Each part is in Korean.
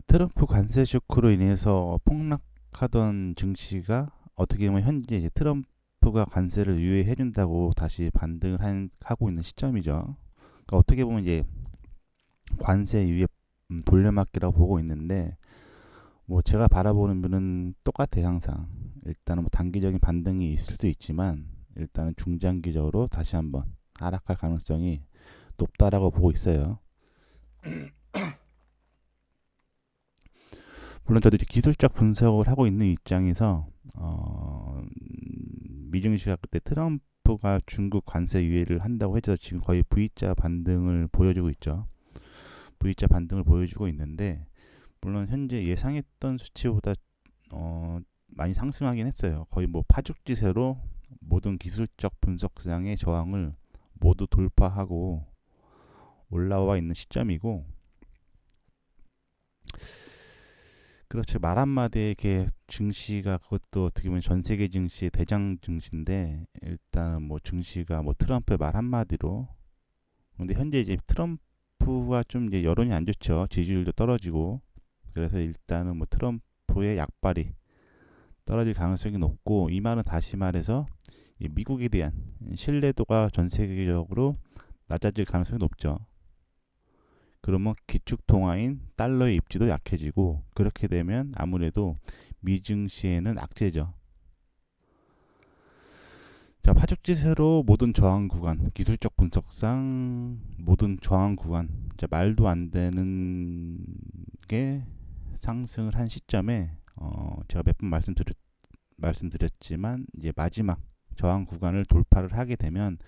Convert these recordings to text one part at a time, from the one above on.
트럼프 관세 쇼크로 인해서 폭락하던 증시가 어떻게 보면 현재 이제 트럼프가 관세를 유예해 준다고 다시 반등을 하고 있는 시점이죠. 그러니까 어떻게 보면 이제 관세 유예 돌려막기라고 보고 있는데, 뭐 제가 바라보는 분은 똑같아요. 항상 일단은 뭐 단기적인 반등이 있을 수 있지만 일단은 중장기적으로 다시 한번 하락할 가능성이 높다라고 보고 있어요. 물론 저도 이제 기술적 분석을 하고 있는 입장에서 미증시가 그때 트럼프가 중국 관세 유예를 한다고 해서 지금 거의 V자 반등을 보여주고 있죠. V자 반등을 보여주고 있는데, 물론 현재 예상했던 수치보다 많이 상승하긴 했어요. 거의 뭐 파죽지세로 모든 기술적 분석상의 저항을 모두 돌파하고 올라와 있는 시점이고, 그렇죠. 말 한마디에 이렇게 증시가, 그것도 어떻게 보면 전 세계 증시의 대장 증시인데, 일단은 뭐 증시가 뭐 트럼프의 말 한마디로, 근데 현재 이제 트럼프가 좀 이제 여론이 안 좋죠. 지지율도 떨어지고, 그래서 일단은 뭐 트럼프의 약발이 떨어질 가능성이 높고, 이 말은 다시 말해서 이 미국에 대한 신뢰도가 전 세계적으로 낮아질 가능성이 높죠. 그러면 기축 통화인 달러의 입지도 약해지고, 그렇게 되면 아무래도 미증시에는 악재죠. 자, 파죽지세로 모든 저항 구간, 기술적 분석상 모든 저항 구간, 자, 말도 안 되는 게 상승을 한 시점에 제가 몇 번 말씀드렸지만 이제 마지막 저항 구간을 돌파를 하게 되면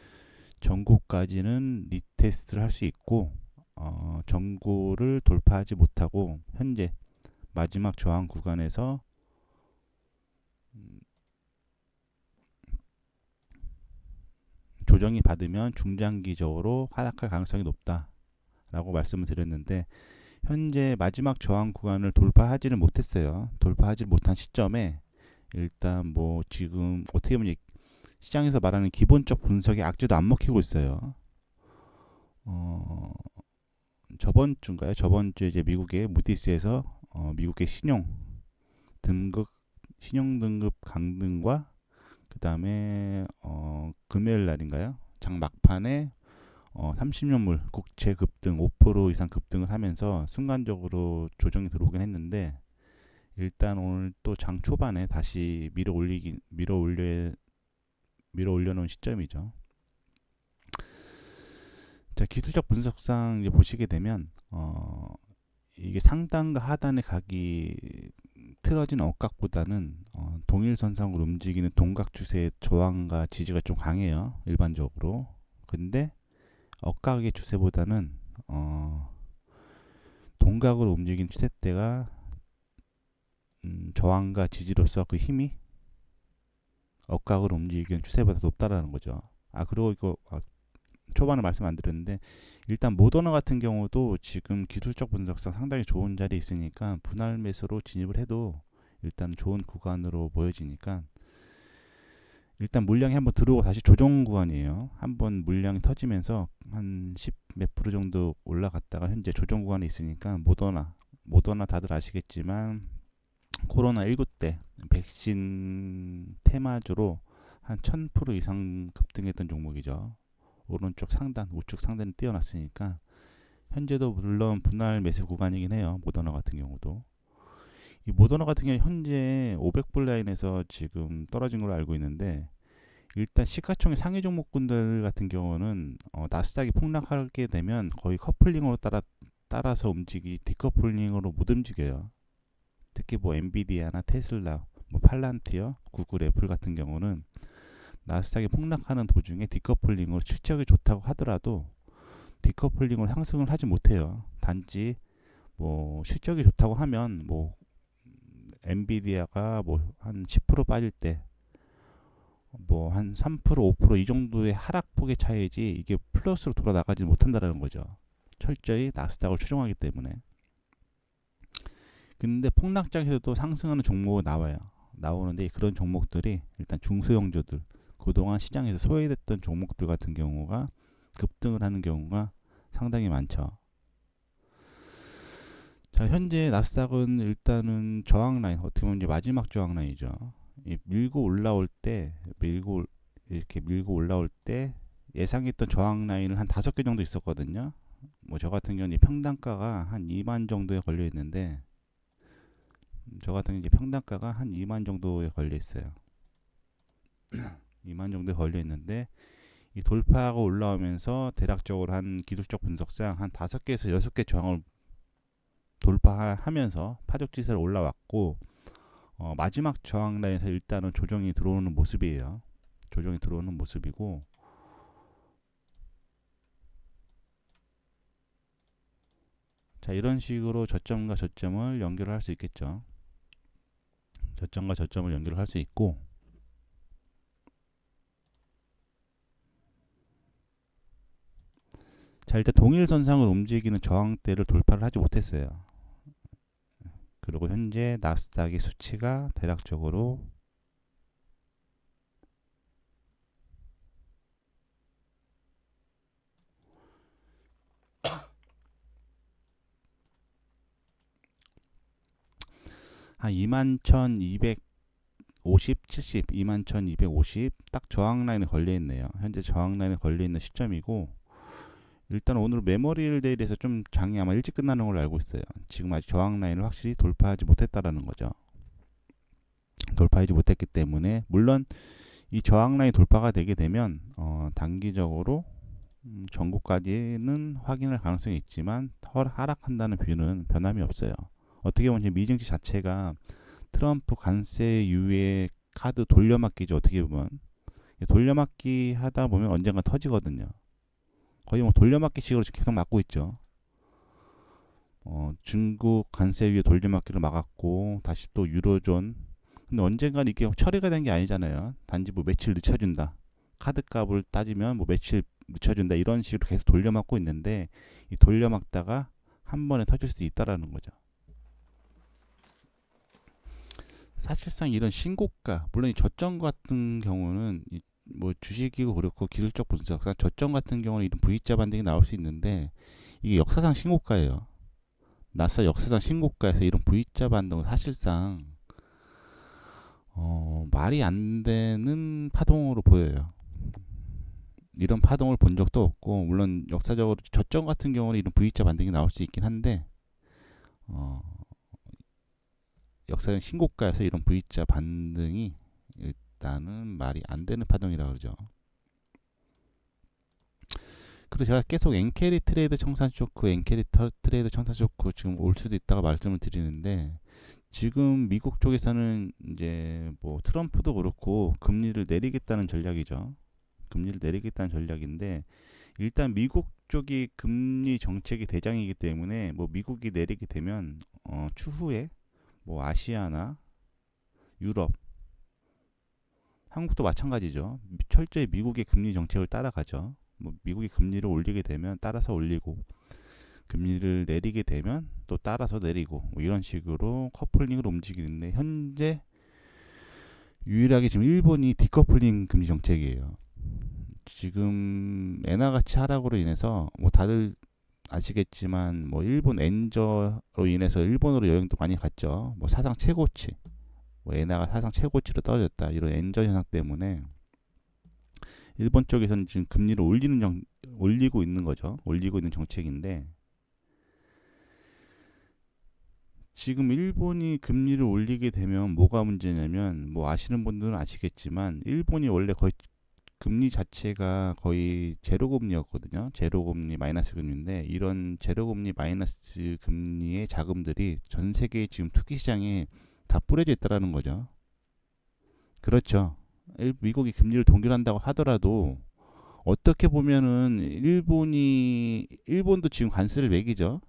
전고까지는 리테스트를 할 수 있고, 전고를 돌파하지 못하고 현재 마지막 저항 구간에서 조정이 받으면 중장기적으로 하락할 가능성이 높다라고 말씀을 드렸는데, 현재 마지막 저항 구간을 돌파하지를 못했어요. 돌파하지 못한 시점에 일단 뭐 지금 어떻게 보면 시장에서 말하는 기본적 분석의 악재도 안 먹히고 있어요. 어, 저번 주인가요? 저번 주에 이제 미국의 무디스에서 미국의 신용 등급 강등과 그 다음에 금요일 날인가요? 장 막판에 30년물 국채 급등 5% 이상 급등을 하면서 순간적으로 조정이 들어오긴 했는데, 일단 오늘 또 장 초반에 다시 밀어 올려놓은 시점이죠. 자, 기술적 분석상 이제 보시게 되면 이게 상단과 하단의 각이 틀어진 억각보다는 동일선상으로 움직이는 동각 추세의 저항과 지지가 좀 강해요. 일반적으로. 근데 억각의 추세보다는 동각으로 움직이는 추세대가 저항과 지지로서 그 힘이 억각으로 움직이는 추세보다 높다라는 거죠. 그리고 이거 초반에 말씀 안 드렸는데, 일단 모더나 같은 경우도 지금 기술적 분석상 상당히 좋은 자리에 있으니까 분할 매수로 진입을 해도 일단 좋은 구간으로 보여지니까, 일단 물량이 한번 들어오고 다시 조정 구간이에요. 한번 물량이 터지면서 한 10 몇 프로 정도 올라갔다가 현재 조정 구간에 있으니까, 모더나 다들 아시겠지만 코로나19 때 백신 테마주로 한 1000% 이상 급등했던 종목이죠. 오른쪽 상단, 우측 상단이 뛰어났으니까 현재도 물론 분할 매수 구간이긴 해요. 모더나 같은 경우도. 이 모더나 같은 경우 현재 500불 라인에서 지금 떨어진 걸로 알고 있는데, 일단 시가총액 상위 종목군들 같은 경우는 나스닥이 폭락하게 되면 거의 커플링으로 따라서 디커플링으로 못 움직여요. 특히 뭐 엔비디아나 테슬라, 뭐 팔란티어, 구글, 애플 같은 경우는 나스닥이 폭락하는 도중에 디커플링으로 실적이 좋다고 하더라도 디커플링으로 상승을 하지 못해요. 단지 뭐 실적이 좋다고 하면 뭐 엔비디아가 뭐 한 10% 빠질 때 뭐 한 3% 5%이 정도의 하락폭의 차이지, 이게 플러스로 돌아 나가지 못한다라는 거죠. 철저히 나스닥을 추종하기 때문에. 근데 폭락장에서도 상승하는 종목이 나오는데, 그런 종목들이 일단 중소형주들, 그동안 시장에서 소외됐던 종목들 같은 경우가 급등을 하는 경우가 상당히 많죠. 자, 현재 나스닥은 일단은 저항 라인, 어떻게 보면 이제 마지막 저항 라인이죠. 이 밀고 올라올 때, 이렇게 밀고 올라올 때 예상했던 저항 라인을 한 5개 정도 있었거든요. 뭐 저 같은 경우는 평단가가 한 2만 정도에 걸려 있는데, 저 같은 경우 이제 평단가가 한 2만 정도에 걸려 있어요. 2만 정도에 걸려 있는데, 이 돌파하고 올라오면서 대략적으로 한 기술적 분석상 한 5개에서 6개 저항을 돌파하면서 파격지세로 올라왔고, 마지막 저항 라인에서 일단은 조정이 들어오는 모습이에요. 조정이 들어오는 모습이고, 자, 이런 식으로 저점과 저점을 연결을 할 수 있겠죠. 저점과 저점을 연결을 할 수 있고, 자, 일단 동일선상을 움직이는 저항대를 돌파를 하지 못했어요. 그리고 현재 나스닥의 수치가 대략적으로 한 21,250, 70, 21,250 딱 저항 라인에 걸려 있네요. 현재 저항 라인에 걸려 있는 시점이고, 일단 오늘 메모리얼 데일에서 좀 장이 아마 일찍 끝나는 걸로 알고 있어요. 지금 아직 저항 라인을 확실히 돌파하지 못했다라는 거죠. 돌파하지 못했기 때문에, 물론 이 저항 라인 돌파가 되게 되면 단기적으로 전고까지는 확인할 가능성이 있지만 하락한다는 뷰는 변함이 없어요. 어떻게 보면 미증시 자체가 트럼프 관세유예 카드 돌려막기죠. 어떻게 보면 돌려막기 하다 보면 언젠가 터지거든요. 거의 뭐 돌려막기식으로 계속 막고 있죠. 중국 관세유예 돌려막기를 막았고, 다시 또 유로존. 근데 언젠간 이게 처리가 된 게 아니잖아요. 단지 뭐 며칠 늦춰준다. 카드 값을 따지면 뭐 며칠 늦춰준다. 이런 식으로 계속 돌려막고 있는데, 이 돌려막다가 한 번에 터질 수도 있다라는 거죠. 사실상 이런 신고가, 물론 이 저점 같은 경우는 뭐 주식이고 그렇고 기술적 분석상 저점 같은 경우는 이런 V자 반등이 나올 수 있는데, 이게 역사상 신고가예요. 나스닥 역사상 신고가에서 이런 V자 반등은 사실상 말이 안 되는 파동으로 보여요. 이런 파동을 본 적도 없고, 물론 역사적으로 저점 같은 경우는 이런 V자 반등이 나올 수 있긴 한데, 어, 역사적 신고가에서 이런 V자 반등이 일단은 말이 안 되는 파동이라고 그러죠. 그리고 제가 계속 엔캐리 트레이드 청산 쇼크, 엔캐리 트레이드 청산 쇼크 지금 올 수도 있다고 말씀을 드리는데, 지금 미국 쪽에서는 이제 뭐 트럼프도 그렇고 금리를 내리겠다는 전략이죠. 금리를 내리겠다는 전략인데, 일단 미국 쪽이 금리 정책이 대장이기 때문에 뭐 미국이 내리게 되면 추후에 뭐 아시아나 유럽, 한국도 마찬가지죠. 철저히 미국의 금리 정책을 따라가죠. 뭐 미국이 금리를 올리게 되면 따라서 올리고, 금리를 내리게 되면 또 따라서 내리고, 뭐 이런 식으로 커플링을 움직이는데, 현재 유일하게 지금 일본이 디커플링 금리 정책이에요. 지금 엔화 가치 하락으로 인해서 뭐 다들 아시겠지만 뭐 일본 엔저로 인해서 일본으로 여행도 많이 갔죠. 뭐 사상 최고치, 뭐 엔화가 사상 최고치로 떨어졌다, 이런 엔저 현상 때문에 일본 쪽에서는 지금 금리를 올리고 있는 거죠. 올리고 있는 정책인데, 지금 일본이 금리를 올리게 되면 뭐가 문제냐면, 뭐 아시는 분들은 아시겠지만 일본이 원래 거의 금리 자체가 거의 제로 금리였거든요. 제로 금리, 마이너스 금리인데, 이런 제로 금리, 마이너스 금리의 자금들이 전 세계 지금 투기 시장에 다 뿌려져 있다라는 거죠. 그렇죠. 미국이 금리를 동결한다고 하더라도 어떻게 보면은 일본도 지금 관세를 매기죠.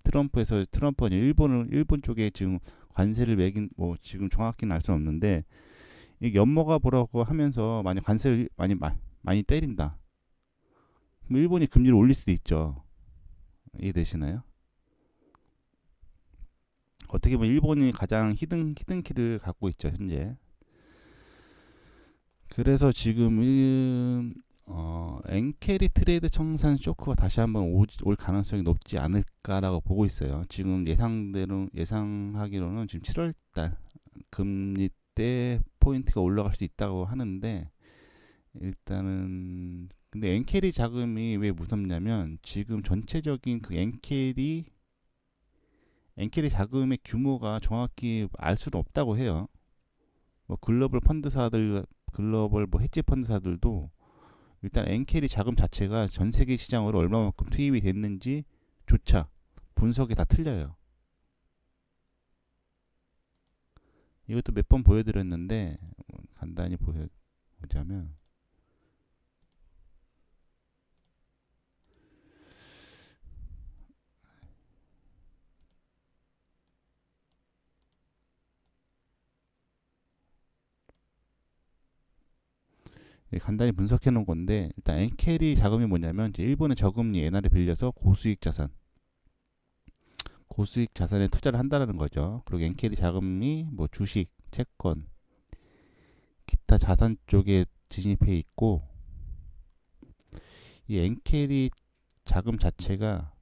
트럼프가 일본 쪽에 지금 관세를 매긴, 뭐 지금 정확히는 알 수는 없는데, 이 연모가 보라고 하면서 만약 관세를 많이 때린다, 그럼 일본이 금리를 올릴 수도 있죠. 이해되시나요? 어떻게 보면 일본이 가장 히든키를 갖고 있죠, 현재. 그래서 지금 엔캐리 트레이드 청산 쇼크가 다시 한번 올 가능성이 높지 않을까라고 보고 있어요. 지금 예상하기로는 지금 7월달 금리 때 포인트가 올라갈 수 있다고 하는데, 일단은 근데 엔캐리 자금이 왜 무섭냐면 지금 전체적인 그 엔캐리 자금의 규모가 정확히 알 수는 없다고 해요. 뭐 글로벌 뭐 헤지 펀드사들도 일단 엔캐리 자금 자체가 전 세계 시장으로 얼마만큼 투입이 됐는지조차 분석이 다 틀려요. 이것도 몇 번 보여드렸는데 간단히 보자면, 간단히 분석해 놓은 건데, 일단 엔캐리 자금이 뭐냐면 이제 일본의 저금리 엔화를 빌려서 고수익 자산에 투자를 한다는 거죠. 그리고 엔캐리 자금이 뭐 주식, 채권, 기타 자산 쪽에 진입해 있고, 이 엔캐리 자금 자체가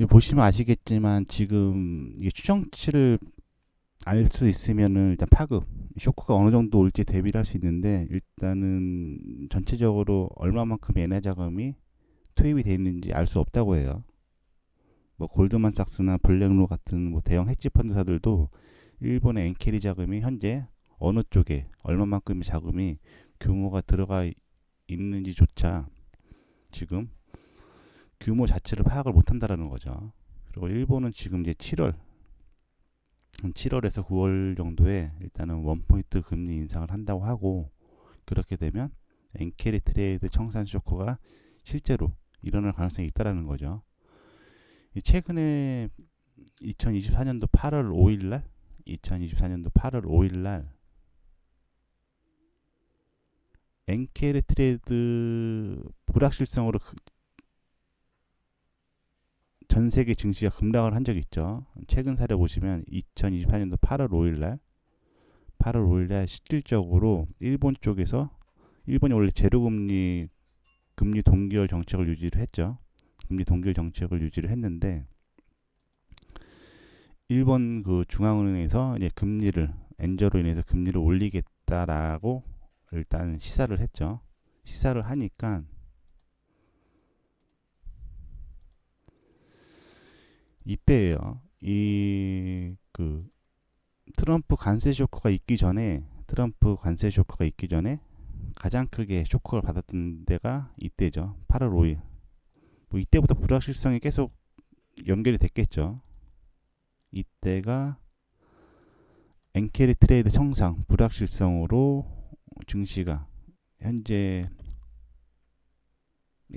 보시면 아시겠지만 지금 이게 추정치를 알 수 있으면은 일단 파급 쇼크가 어느 정도 올지 대비를 할 수 있는데, 일단은 전체적으로 얼마만큼 엔화 자금이 투입이 돼 있는지 알 수 없다고 해요. 뭐 골드만삭스나 블랙로 같은 뭐 대형 헤지 펀드사들도 일본의 엔캐리 자금이 현재 어느 쪽에 얼마만큼의 자금이 규모가 들어가 있는지조차 지금 규모 자체를 파악을 못한다라는 거죠. 그리고 일본은 지금 이제 7월에서 9월 정도에 일단은 원포인트 금리 인상을 한다고 하고, 그렇게 되면 엔캐리 트레이드 청산 쇼크가 실제로 일어날 가능성이 있다라는 거죠. 최근에 2024년도 8월 5일 날 엔캐리 트레이드 불확실성으로 전 세계 증시가 급락을 한 적이 있죠. 최근 사례 보시면 2024년도 8월 5일 날 실질적으로 일본이 원래 금리 동결 정책을 유지를 했죠. 금리 동결 정책을 유지를 했는데, 일본 그 중앙은행에서 이제 엔저로 인해서 금리를 올리겠다라고 일단 시사를 했죠. 시사를 하니까 이때예요. 이 그 트럼프 관세 쇼크가 있기 전에 가장 크게 쇼크를 받았던 데가 이때죠. 8월 5일. 뭐 이때부터 불확실성이 계속 연결이 됐겠죠. 이때가 엔캐리 트레이드 청상 불확실성으로 증시가 현재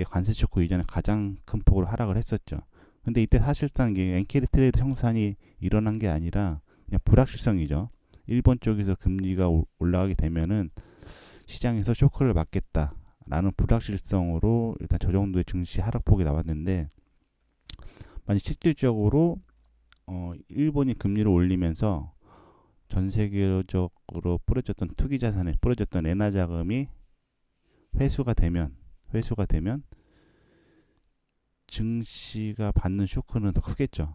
관세 쇼크 이전에 가장 큰 폭으로 하락을 했었죠. 근데 이때 사실상 이게 엔캐리 트레이드 청산이 일어난 게 아니라 그냥 불확실성이죠. 일본 쪽에서 금리가 올라가게 되면은 시장에서 쇼크를 맞겠다라는 불확실성으로 일단 저 정도의 증시 하락폭이 나왔는데, 만약 실질적으로 일본이 금리를 올리면서 전 세계적으로 뿌려졌던 투기 자산에 뿌려졌던 엔화 자금이 회수가 되면 증시가 받는 쇼크는 더 크겠죠.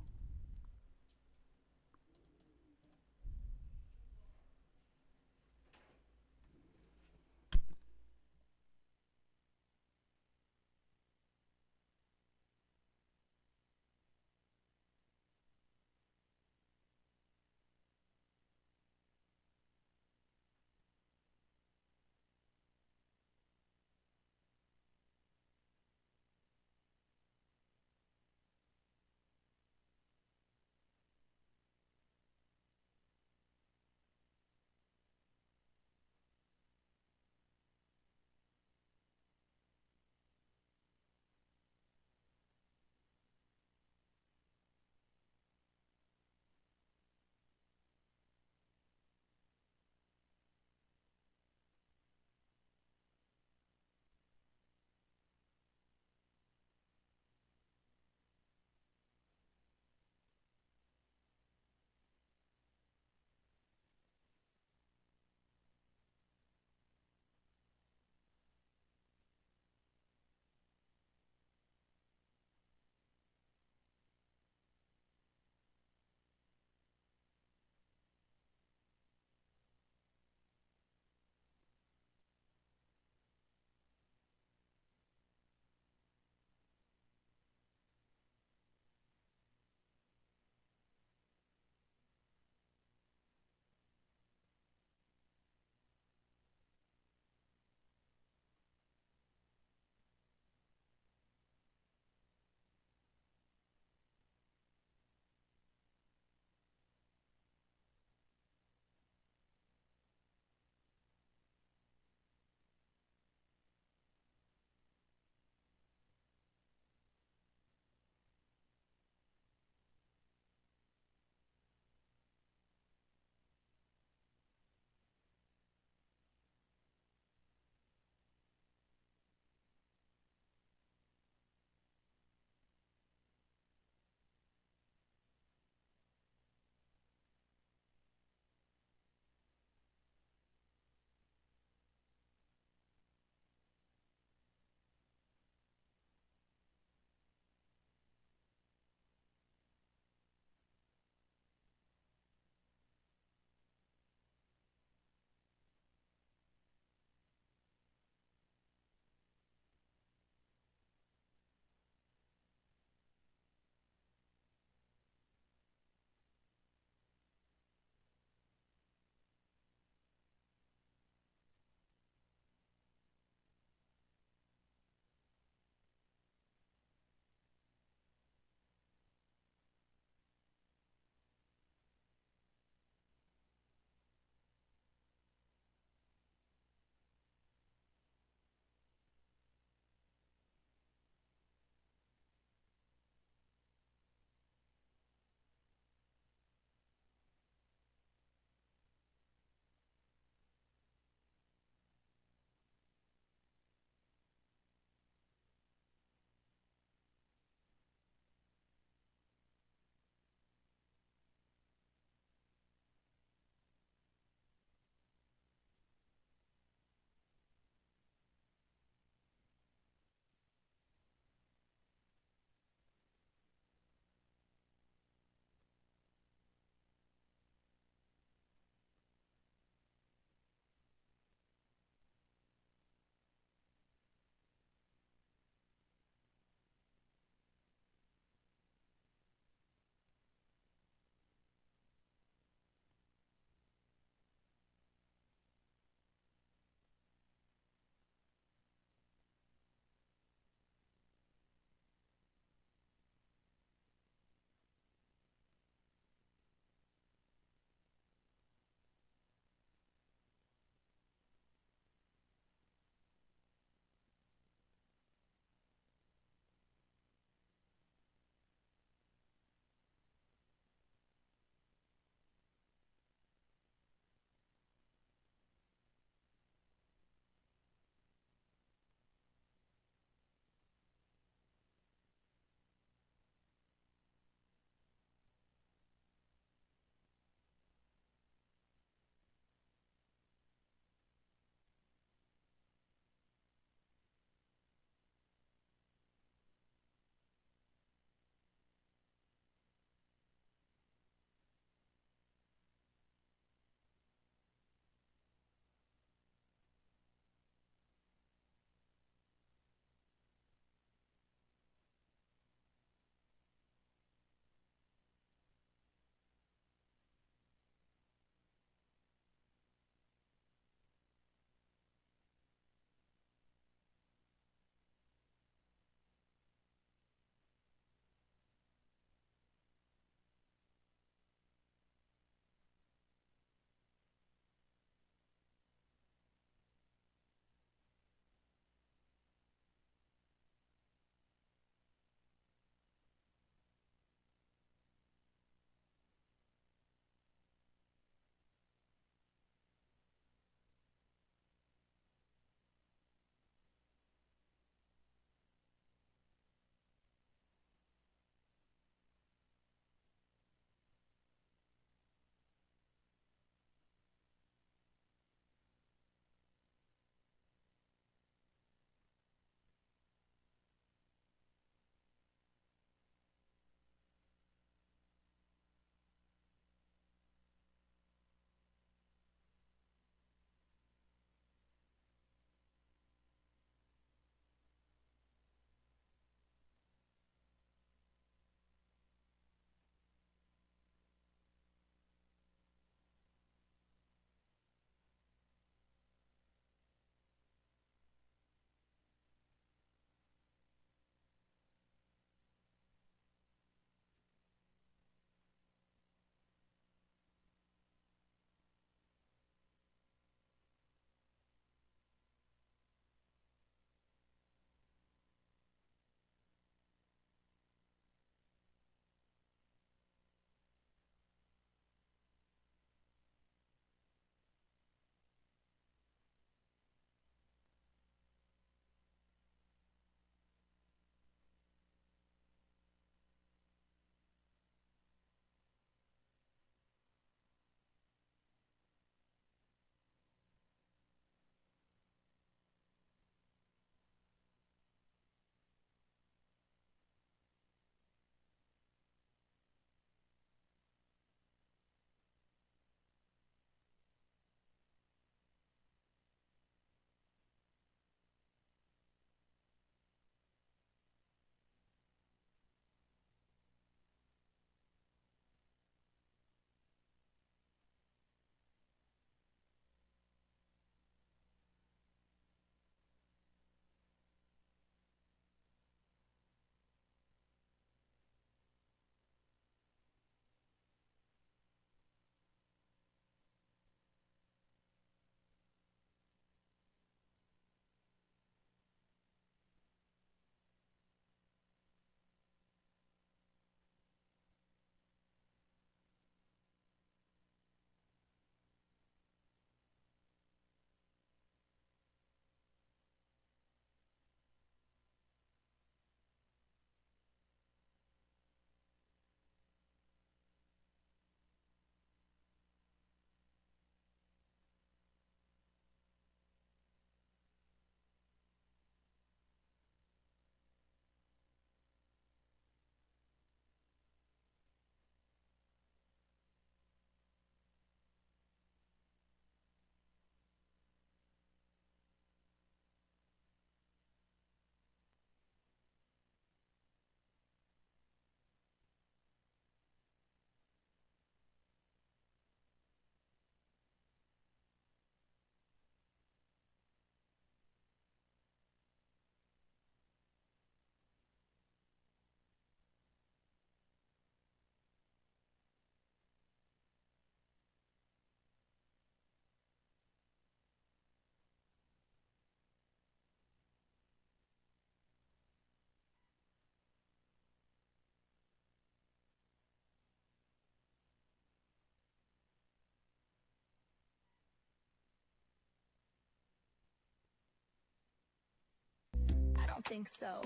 think so.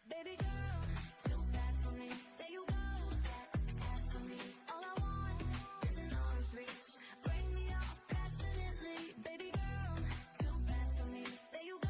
Baby girl, too bad for me. There you go. Ask for me. All I want is an arm's reach. Bring me off passionately. Baby girl, too bad for me. There you go.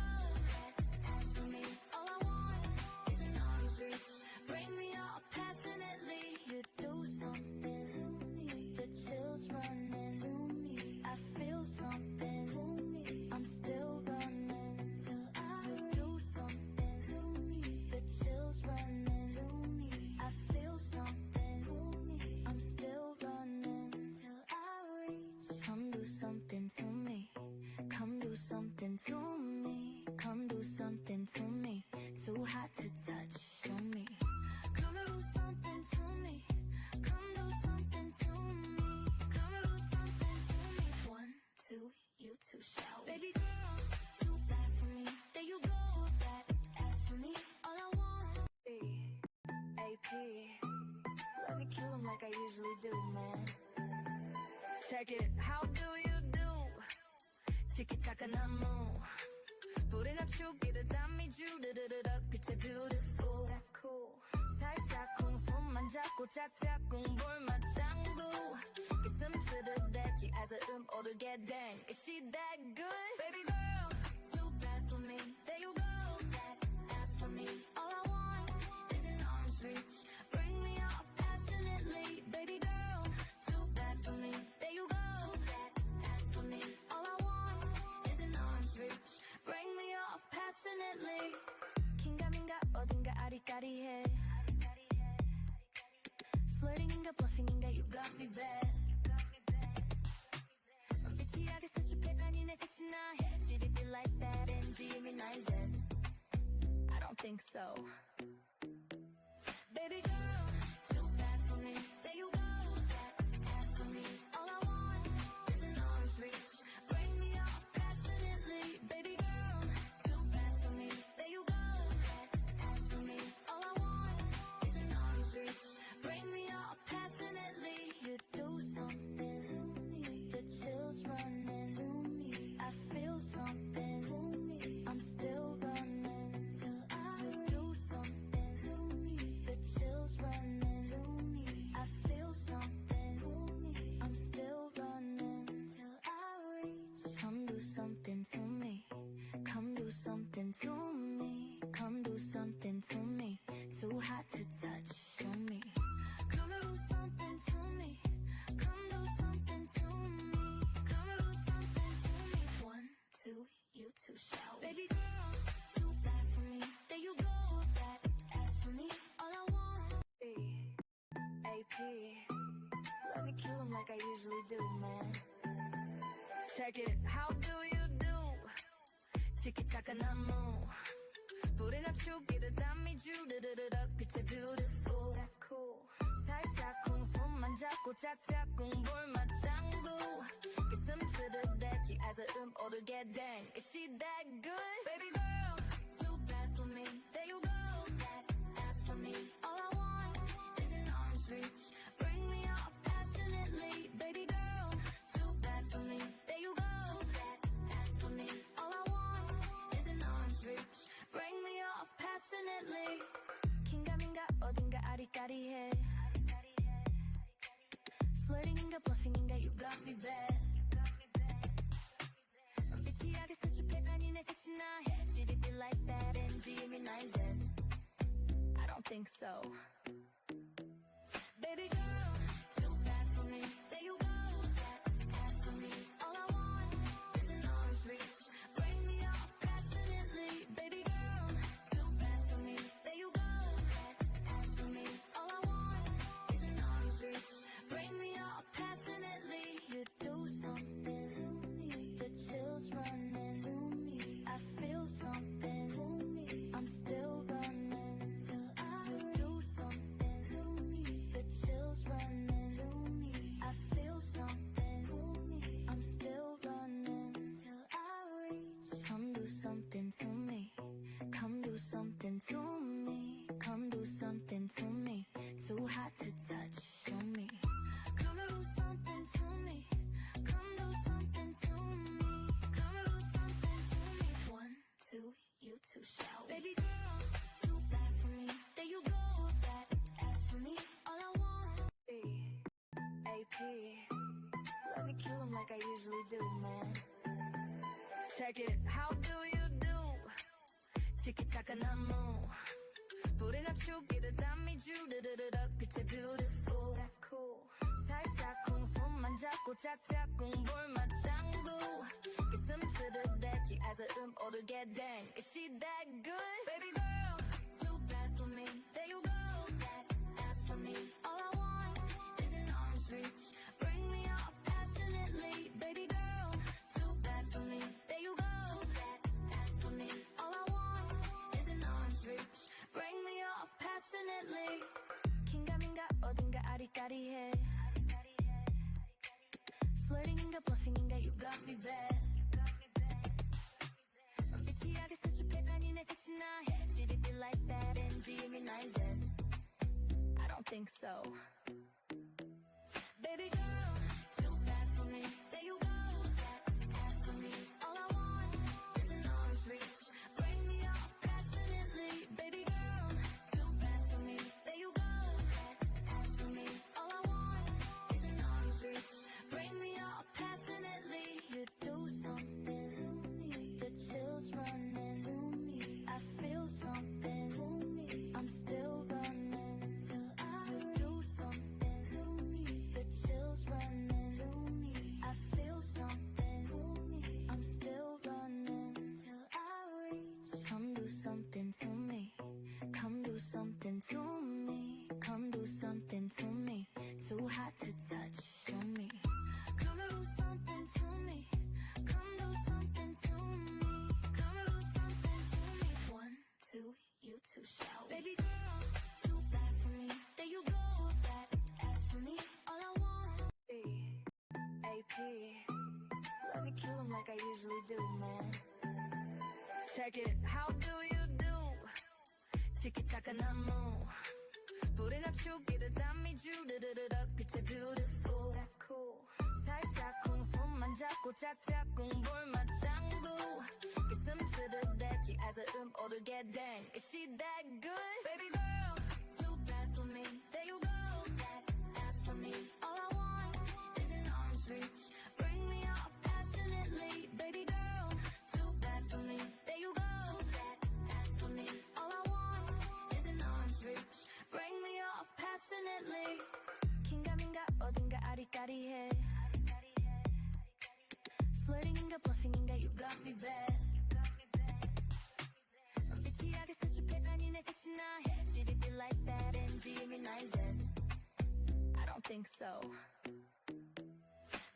Ask for me. All I want is an arm's reach. Bring me off passionately. You do something to me. The chills running through me. I feel something to me. I'm still running till I do something to me. The chills running through me. I feel something to me. I'm still running till I reach. Come do something to me. Come do something to me. Come do something to me. So hot to touch. Show me. Come do something to me. Come do something to me. Come do something to me. 1, 2, you two shout. Baby girl, too bad for me. There you go. That ask for me. All I want. B, AP. Let me kill him like I usually do, man. Check it. How do you do? Tiki-taka 나무. 불이 낮추기를 담이 주르르르륵 빛에 beautiful. That's cool. 살짝 콩손만 잡고 짝짝 공볼 맞장구. 가슴 츠르대지 as 오르게 된. Is she that good? Baby girl, too bad for me. There you go. That ask for me. All I want is an arm's reach. Bring me off passionately. Baby girl, too bad for me. There you go. That ask for me. All I want is an arm's reach. Bring me off passionately. 긴가민가 어딘가 아리까리해. Flirting인가 bluffing인가 you got me bad. 빛이하게 수줍해 아니 내 섹시나 해. Did it be like that NG미 9Z? I don't think so. Baby girl, too bad for me. There you go. Ask for me. All I want is an arm's reach. Bring me off passionately. Baby girl, too bad for me. There you go. Ask for me. All I want is an arm's reach. Bring me off passionately. You do something to me. The chills running through me. I feel something to me. I'm still running till I do something to me. The chills running through me. I feel something to me. I'm still running till I reach. Come do something to me. Come do something to me. Come do something to me. Too hot to touch. Show me. Come do something to me. Come do something to me. Come do something to me. 1, 2, you two shout. Baby girl, too bad for me. There you go. That ask for me. All I want. B, AP. Let me kill him like I usually do, man. Check it. How do you do? Tiki-taka 나무. 불이 낮추기를 담이 주르르르륵 빛에 beautiful. That's cool. 살짝 콩손만 잡고 짝짝 공볼 맞장구. 가슴 츠르대지 as 오르게 된. Is she that good? Baby girl, too bad for me. There you go. That ask for me. All I want is an arm's reach. Bring me off passionately. Baby girl, too bad for me. There you go. That ask for me. All I want is an arm's reach. Bring me off passionately. 긴가민가 어딘가 아리까리해. Flirting인가 bluffing인가 you got me bad. 빛이하게 수줍해 아니 내 섹시나 해. Did it be like that NG미 9Z? I don't think so. Baby girl, too bad for me. There you go. Ask for me. All I want is an arm's reach. Bring me off passionately. Baby girl, too bad for me. There you go. Ask for me. All I want is an arm's reach. Bring me off passionately. You do something to me. The chills running through me. I feel something to me. I'm still running till I do something. Check it, how do you do? 티키타카 난 move. 불이 낮추기를 담이 주르르르륵 빛에 beautiful. That's cool. 살짝 콩손만 잡고 짝짝 공볼 맞장구. 가슴치를 대지 as a 오르게 된. Is she that good? Baby girl, too bad for me. There you go, that ass for me. All I want is an arm's reach. Bring me off passionately. Baby girl, too bad for me. There you go, that ass for me. All I want is an arm's reach. Bring me off passionately. 긴가민가 어딘가 아리까리해. Flirting인가 bluffing인가 you got me bad. 빛이하게 수줍해 아니 내 색시나 해. Did it be like that and Gemini's it? I don't think so. Baby girl, too bad for me. There you go, that ass for me. All I want is an arm's reach. Bring me off passionately. Baby girl, too bad for me. There you go, that ass for me. All I want is an arm's reach. Bring me off passionately. You do something to me. The chills running through me. I feel something to me. I'm still running till I do something to me. The chills running through me. I feel something to me. I'm still running till I reach. Come do something to me. Come do something to me. Come do something to me. Too hot to touch. Show me. Come do something to me. Come do something to me. Come do something to me. 1, 2, you two shout. Baby girl, too bad for me. There you go, that ass for me. All I want is AP. Let me kill him like I usually do, man. Check it, how do you do? 티키타카 난 move. 불이 낮추기를 담이 주르르르륵 빛에 beautiful. That's cool. 살짝 콩손만 잡고 짝짝 공볼 맞장구. 가슴치를 대지 as a 오르게 된. Is she that good? Baby girl, too bad for me. There you go, that ass for me. All I want is an arm's reach. Bring me off passionately. Baby girl, too bad for me. There you go, that ass for me. All I want is an arm's reach. Bring me off passionately. 긴가민가 어딘가 아리까리해. Flirting인가 bluffing인가 you got me bad. 빛이하게 수줍해 아니 내 색시나 해. Did it be like that and Gemini's it? I don't think so.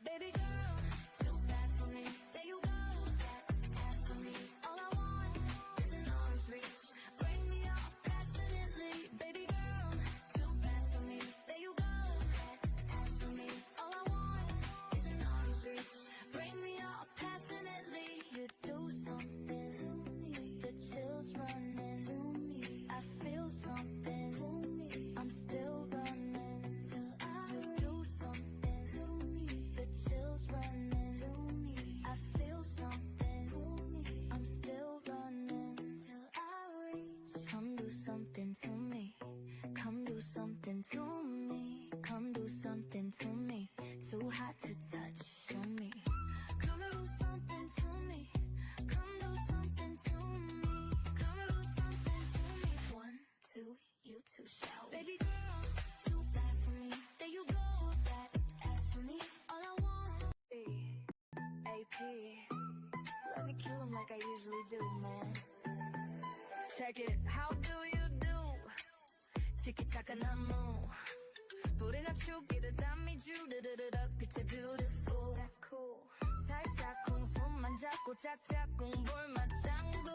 Baby girl, too bad for me. There you go, that ass for me. All I want is an arm's reach. Bring me off passionately. Baby girl, too bad for me. There you go, that ass for me. All I want is an arm's reach. Bring me off passionately. You do something to me. The chills running through me. I feel something to me. I'm still running till I do something to me. The chills running through me. I feel something to me. I'm still running till I reach. Come do something to me. Come do something to me. Come do something to me. Too hot to touch. Show me. Come do something to me. Come do something to me. Come do something to me. 1, 2, you two shout. Baby girl, too bad for me. There you go, that ass for me. All I want is AP. Let me kill him like I usually do, man. Check it, how do you do? 티키타카 난 move. 불이 낮추기를 담이 주르르르륵 빛에 beautiful. That's cool. 살짝 콩손만 잡고 짝짝 공볼 맞장구.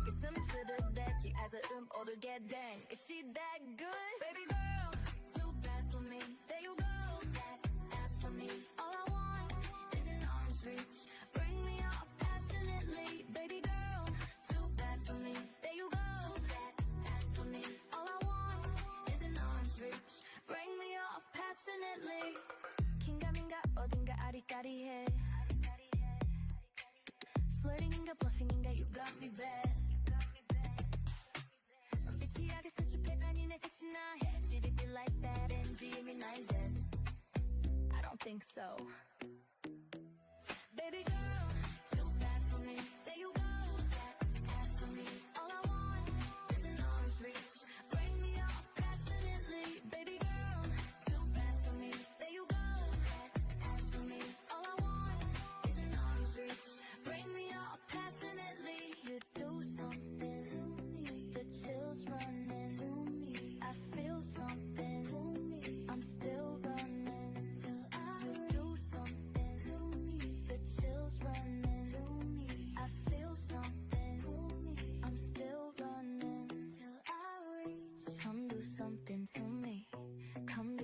가슴치를 대지 as a 오르게 된. Is she that good? Baby girl, too bad for me. There you go, that ass for me. All I want is an arm's reach. Bring me off passionately. Baby girl, too bad for me. There you go, that ass for me. All I want is an arm's reach. Bring me off passionately. 긴가민가 어딘가 아리까리해. Flirting인가 bluffing인가 you got me bad. 빛이하게 수줍해 아니 내 색시나 해. Did it be like that and Gemini's it? I don't think so. Baby girl, too bad for me.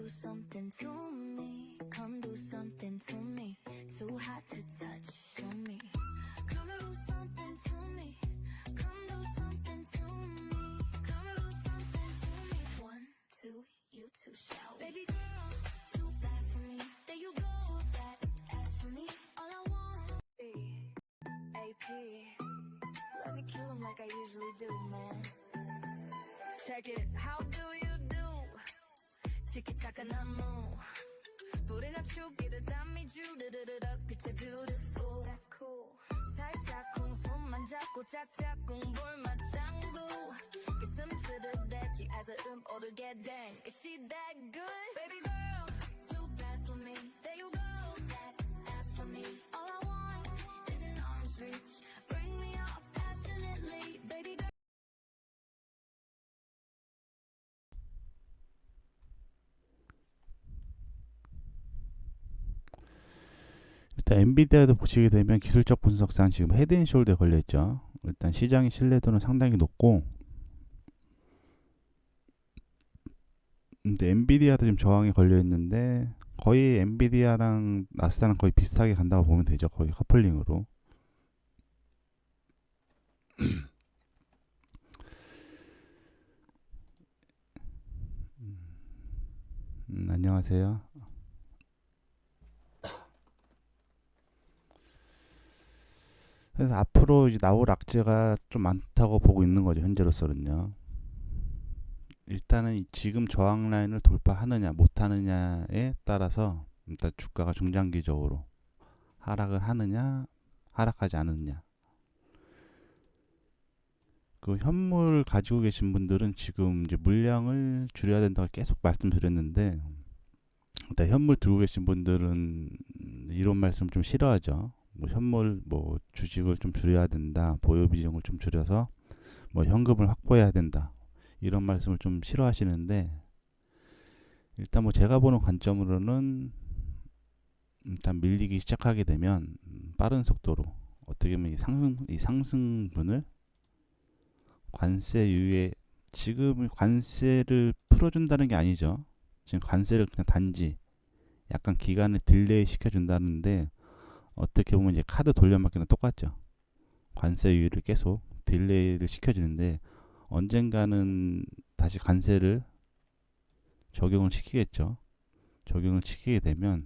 do something to me. Come do something to me. Too hot to touch. Show me. Come do something to me. Come do something to me. Come do something to me. 1, 2, you two shall. Baby girl, too bad for me. There you go. That ass for me. All I want. AP. Let me kill him like I usually do, man. Check it. How do you do? 티키타카 나무 불이 낮추기를 담이 주르르르르 빛에 beautiful. That's cool. 살짝 콩손만 잡고 짝짝꿍 볼맞장구 가슴치를 대지 as a 오르게 댕. Is she that good? Baby girl, too bad for me. There you go. That ass for me. All I want is an arm's reach. Bring me off passionately. Baby girl. 일단 엔비디아도 보시게 되면 기술적 분석상 지금 헤드앤숄더에 걸려있죠. 일단 시장의 신뢰도는 상당히 높고, 근데 엔비디아도 지금 저항에 걸려있는데 거의 엔비디아랑 나스닥은 거의 비슷하게 간다고 보면 되죠. 거의 커플링으로. 안녕하세요. 그래서 앞으로 이제 나올 악재가 좀 많다고 보고 있는 거죠. 현재로서는요. 일단은 지금 저항 라인을 돌파하느냐 못하느냐에 따라서 일단 주가가 중장기적으로 하락을 하느냐 하락하지 않느냐. 그 현물 가지고 계신 분들은 지금 이제 물량을 줄여야 된다고 계속 말씀드렸는데, 일단 현물 들고 계신 분들은 이런 말씀 좀 싫어하죠. 뭐 현물 뭐 주식을 좀 줄여야 된다, 보유 비중을 좀 줄여서 뭐 현금을 확보해야 된다, 이런 말씀을 좀 싫어하시는데, 일단 뭐 제가 보는 관점으로는 일단 밀리기 시작하게 되면 빠른 속도로 어떻게 보면 이 상승분을 관세 유예, 지금 관세를 풀어준다는 게 아니죠. 지금 관세를 그냥 단지 약간 기간을 딜레이 시켜준다는데, 어떻게 보면 이제 카드 돌려막기는 똑같죠. 관세 유예를 계속 딜레이를 시켜주는데 언젠가는 다시 관세를 적용을 시키겠죠. 적용을 시키게 되면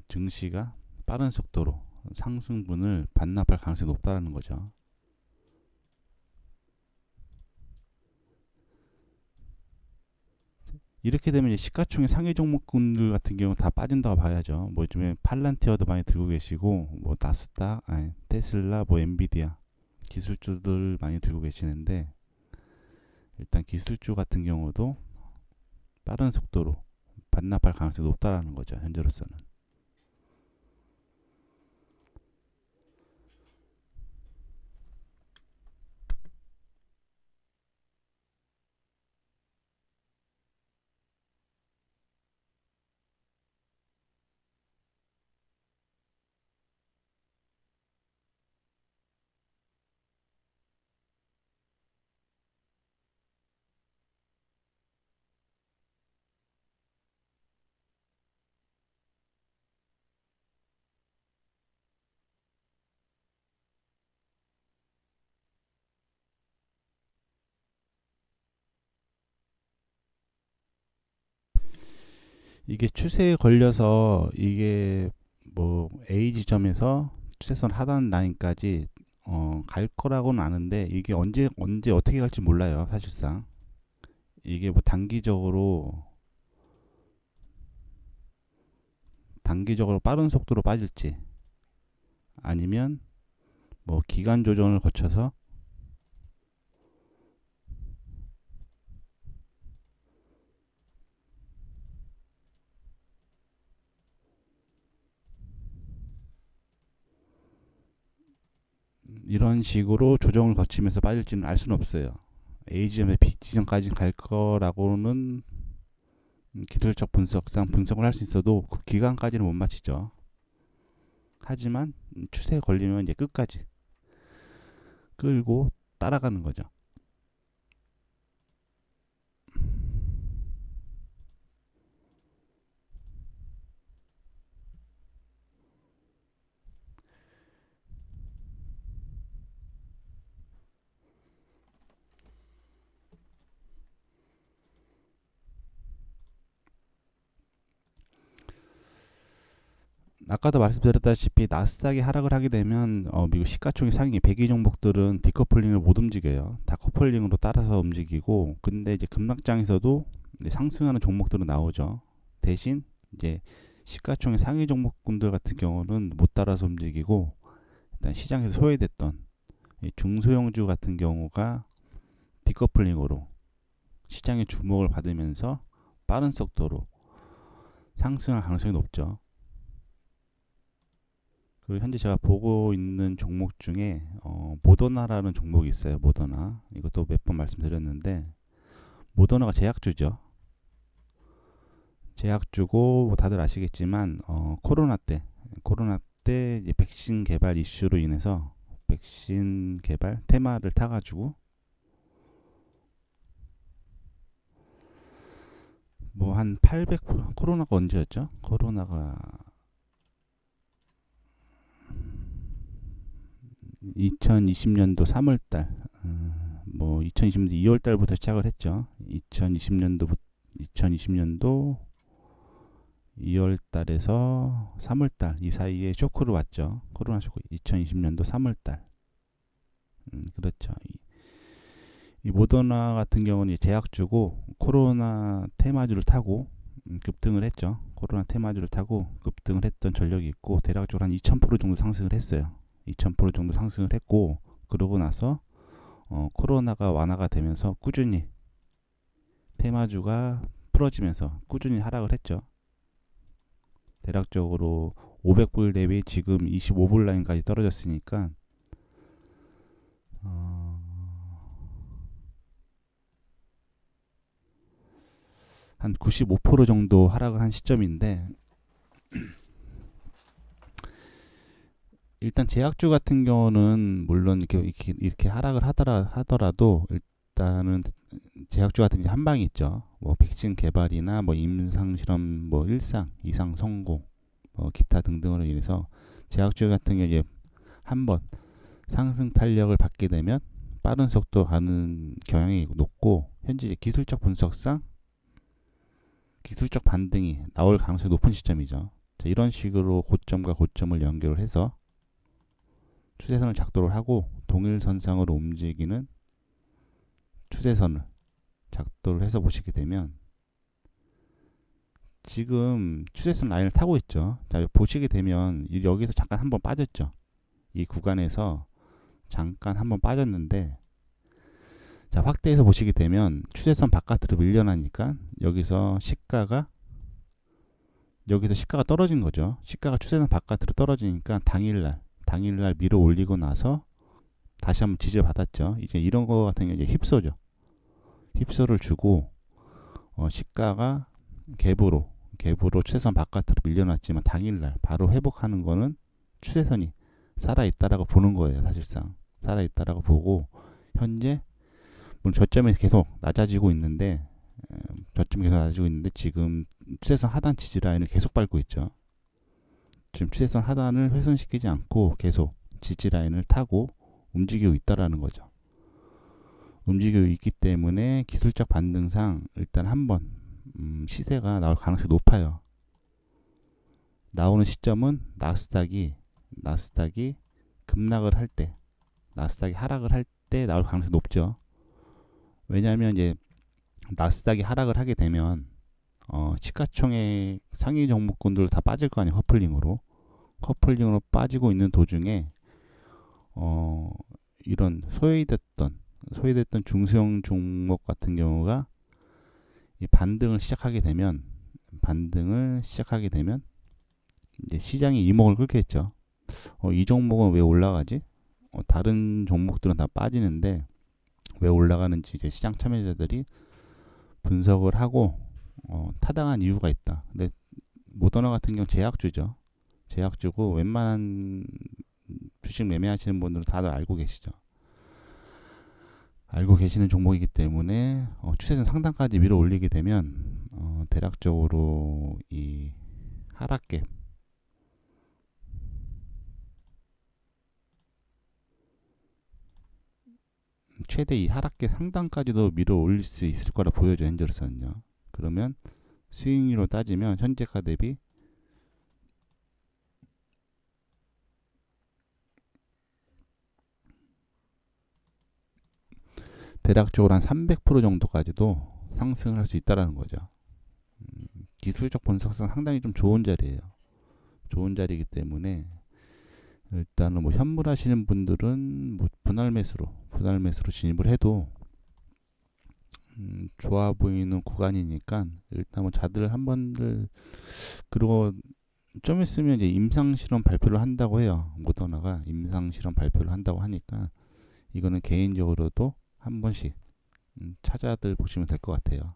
증시가 빠른 속도로 상승분을 반납할 가능성이 높다는 거죠. 이렇게 되면 이제 시가총액 상위 종목군들 같은 경우 다 빠진다고 봐야죠. 뭐 요즘에 팔란티어도 많이 들고 계시고, 뭐 나스닥, 테슬라, 뭐 엔비디아 기술주들 많이 들고 계시는데, 일단 기술주 같은 경우도 빠른 속도로 반납할 가능성이 높다라는 거죠. 현재로서는. 이게 추세에 걸려서 이게 뭐 A 지점에서 추세선 하단 라인까지 갈 거라고는 아는데, 이게 언제 어떻게 갈지 몰라요. 사실상 이게 뭐 단기적으로 빠른 속도로 빠질지, 아니면 뭐 기간 조정을 거쳐서 이런 식으로 조정을 거치면서 빠질지는 알 수는 없어요. A지점에 B지점까지 갈 거라고는 기술적 분석상 분석을 할 수 있어도 그 기간까지는 못 맞히죠. 하지만 추세에 걸리면 이제 끝까지 끌고 따라가는 거죠. 아까도 말씀드렸다시피 나스닥이 하락을 하게 되면 미국 시가총액 상위 100위 종목들은 디커플링을 못 움직여요. 다 커플링으로 따라서 움직이고, 근데 이제 급락장에서도 이제 상승하는 종목들은 나오죠. 대신 이제 시가총액 상위 종목군들 같은 경우는 못 따라서 움직이고, 일단 시장에서 소외됐던 이 중소형주 같은 경우가 디커플링으로 시장의 주목을 받으면서 빠른 속도로 상승할 가능성이 높죠. 그리고 현재 제가 보고 있는 종목 중에 모더나라는 종목이 있어요. 모더나. 이것도 몇 번 말씀드렸는데, 모더나가 제약주죠. 제약주고 뭐 다들 아시겠지만 코로나 때 이제 백신 개발 이슈로 인해서 백신 개발 테마를 타가지고 뭐 한 800% 코로나가 언제였죠? 코로나가 2020년도 3월달, 뭐 2020년도 2월달부터 시작을 했죠. 2020년도 2월달에서 3월달 이 사이에 쇼크로 왔죠. 코로나 쇼크. 2020년도 3월달. 그렇죠. 이 모더나 같은 경우는 제약주고 코로나 테마주를 타고 급등을 했죠. 코로나 테마주를 타고 급등을 했던 전력이 있고, 대략적으로 한 2000% 정도 상승을 했어요. 2000% 정도 상승을 했고, 그러고 나서 코로나가 완화가 되면서 꾸준히 테마주가 풀어지면서 꾸준히 하락을 했죠. 대략적으로 500불 대비 지금 25불 라인까지 떨어졌으니까 한 95% 정도 하락을 한 시점인데, 일단 제약주 같은 경우는 물론 이렇게 하락을 하더라도 일단은 제약주 같은 게 한 방이 있죠. 뭐 백신 개발이나 뭐 임상 실험 뭐 1상, 2상 성공, 뭐 기타 등등으로 인해서 제약주 같은 경우에 이제 한번 상승 탄력을 받게 되면 빠른 속도 가는 경향이 높고, 현재 기술적 분석상 기술적 반등이 나올 가능성이 높은 시점이죠. 자, 이런 식으로 고점과 고점을 연결을 해서 추세선을 작도를 하고 동일선상으로 움직이는 추세선을 작도를 해서 보시게 되면 지금 추세선 라인을 타고 있죠. 자, 보시게 되면 여기서 잠깐 한번 빠졌죠. 이 구간에서 잠깐 한번 빠졌는데, 자, 확대해서 보시게 되면 추세선 바깥으로 밀려나니까 여기서 시가가 떨어진 거죠. 시가가 추세선 바깥으로 떨어지니까 당일날 밀어 올리고 나서 다시 한번 지지를 받았죠. 이제 이런 거 같은 경우 이제 힙소죠. 힙소를 주고 시가가 갭으로 추세선 바깥으로 밀려났지만 당일날 바로 회복하는 거는 추세선이 살아있다라고 보는 거예요. 사실상 살아있다라고 보고, 현재 물론 저점이 계속 낮아지고 있는데 지금 추세선 하단 지지 라인을 계속 밟고 있죠. 지금 추세선 하단을 훼손시키지 않고 계속 지지 라인을 타고 움직이고 있다라는 거죠. 움직이고 있기 때문에 기술적 반등상 일단 한번 시세가 나올 가능성이 높아요. 나오는 시점은 나스닥이 급락을 할 때, 나스닥이 하락을 할 때 나올 가능성이 높죠. 왜냐하면 이제 나스닥이 하락을 하게 되면 시가총액 상위 종목군들 다 빠질 거 아니에요. 커플링으로 빠지고 있는 도중에 이런 소외됐던 중소형 종목 같은 경우가 이 반등을 시작하게 되면 이제 시장이 이목을 끌겠죠. 이 종목은 왜 올라가지? 다른 종목들은 다 빠지는데 왜 올라가는지 이제 시장 참여자들이 분석을 하고 타당한 이유가 있다. 근데 모더나 같은 경우 제약주죠. 제약주고 웬만한 주식 매매하시는 분들은 다들 알고 계시죠. 알고 계시는 종목이기 때문에 추세선 상단까지 밀어 올리게 되면 대략적으로 이 하락갭 최대 이 하락계 상단까지도 밀어 올릴 수 있을 거라 보여져. 현재로서는요. 그러면 수익률로 따지면 현재가 대비 대략적으로 한 300% 정도까지도 상승을 할 수 있다라는 거죠. 기술적 분석상 상당히 좀 좋은 자리예요. 좋은 자리이기 때문에 일단은 뭐 현물하시는 분들은 뭐 분할 매수로 진입을 해도 좋아 보이는 구간이니까 일단 뭐 자들 한 번들. 그리고 좀 있으면 이제 임상 실험 발표를 한다고 해요. 모더나가 임상 실험 발표를 한다고 하니까 이거는 개인적으로도 한 번씩 찾아들 보시면 될 것 같아요.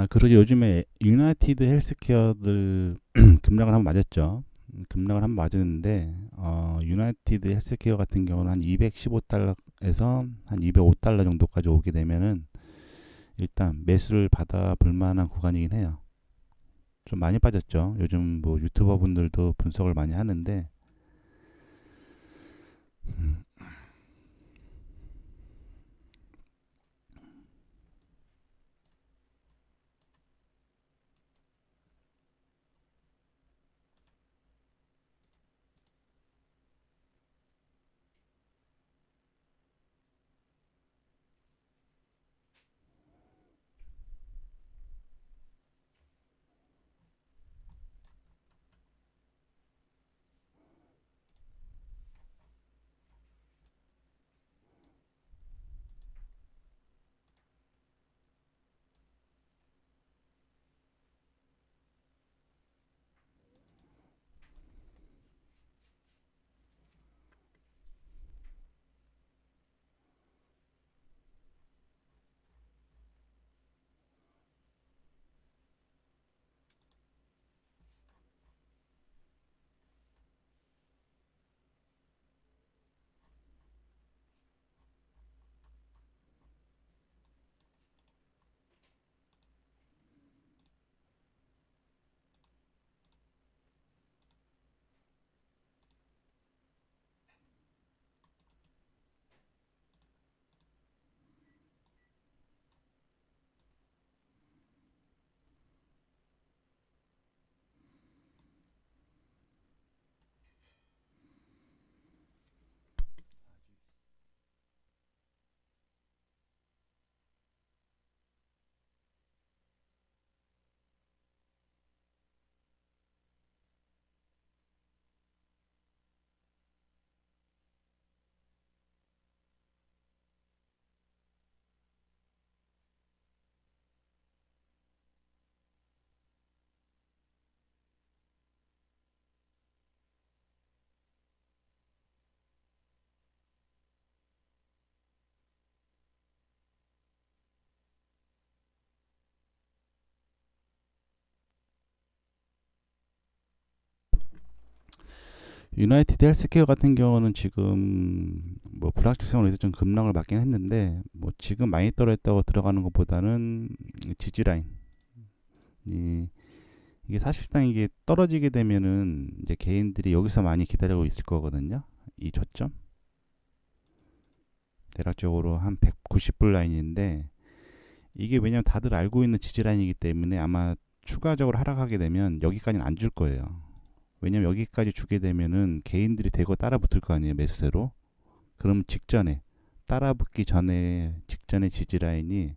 그러지 요즘에 유나이티드 헬스케어들 급락을 한번 맞았죠. 급락을 한번 맞았는데 유나이티드 헬스케어 같은 경우는 한 215달러에서 한 205달러 정도까지 오게 되면은 일단 매수를 받아 볼 만한 구간이긴 해요. 좀 많이 빠졌죠. 요즘 뭐 유튜버 분들도 분석을 많이 하는데 유나이티드 헬스케어 같은 경우는 지금 뭐 불확실성으로 해서 좀 급락을 맞긴 했는데 뭐 지금 많이 떨어졌다고 들어가는 것보다는 지지라인 이게 사실상 이게 떨어지게 되면은 이제 개인들이 여기서 많이 기다리고 있을 거거든요. 이 저점 대략적으로 한 190불 라인인데 이게 왜냐면 다들 알고 있는 지지라인이기 때문에 아마 추가적으로 하락하게 되면 여기까지는 안 줄 거예요. 왜냐면 여기까지 주게 되면은 개인들이 대거 따라 붙을 거 아니에요, 매수세로. 그럼 직전에 따라 붙기 전에 직전에 지지라인이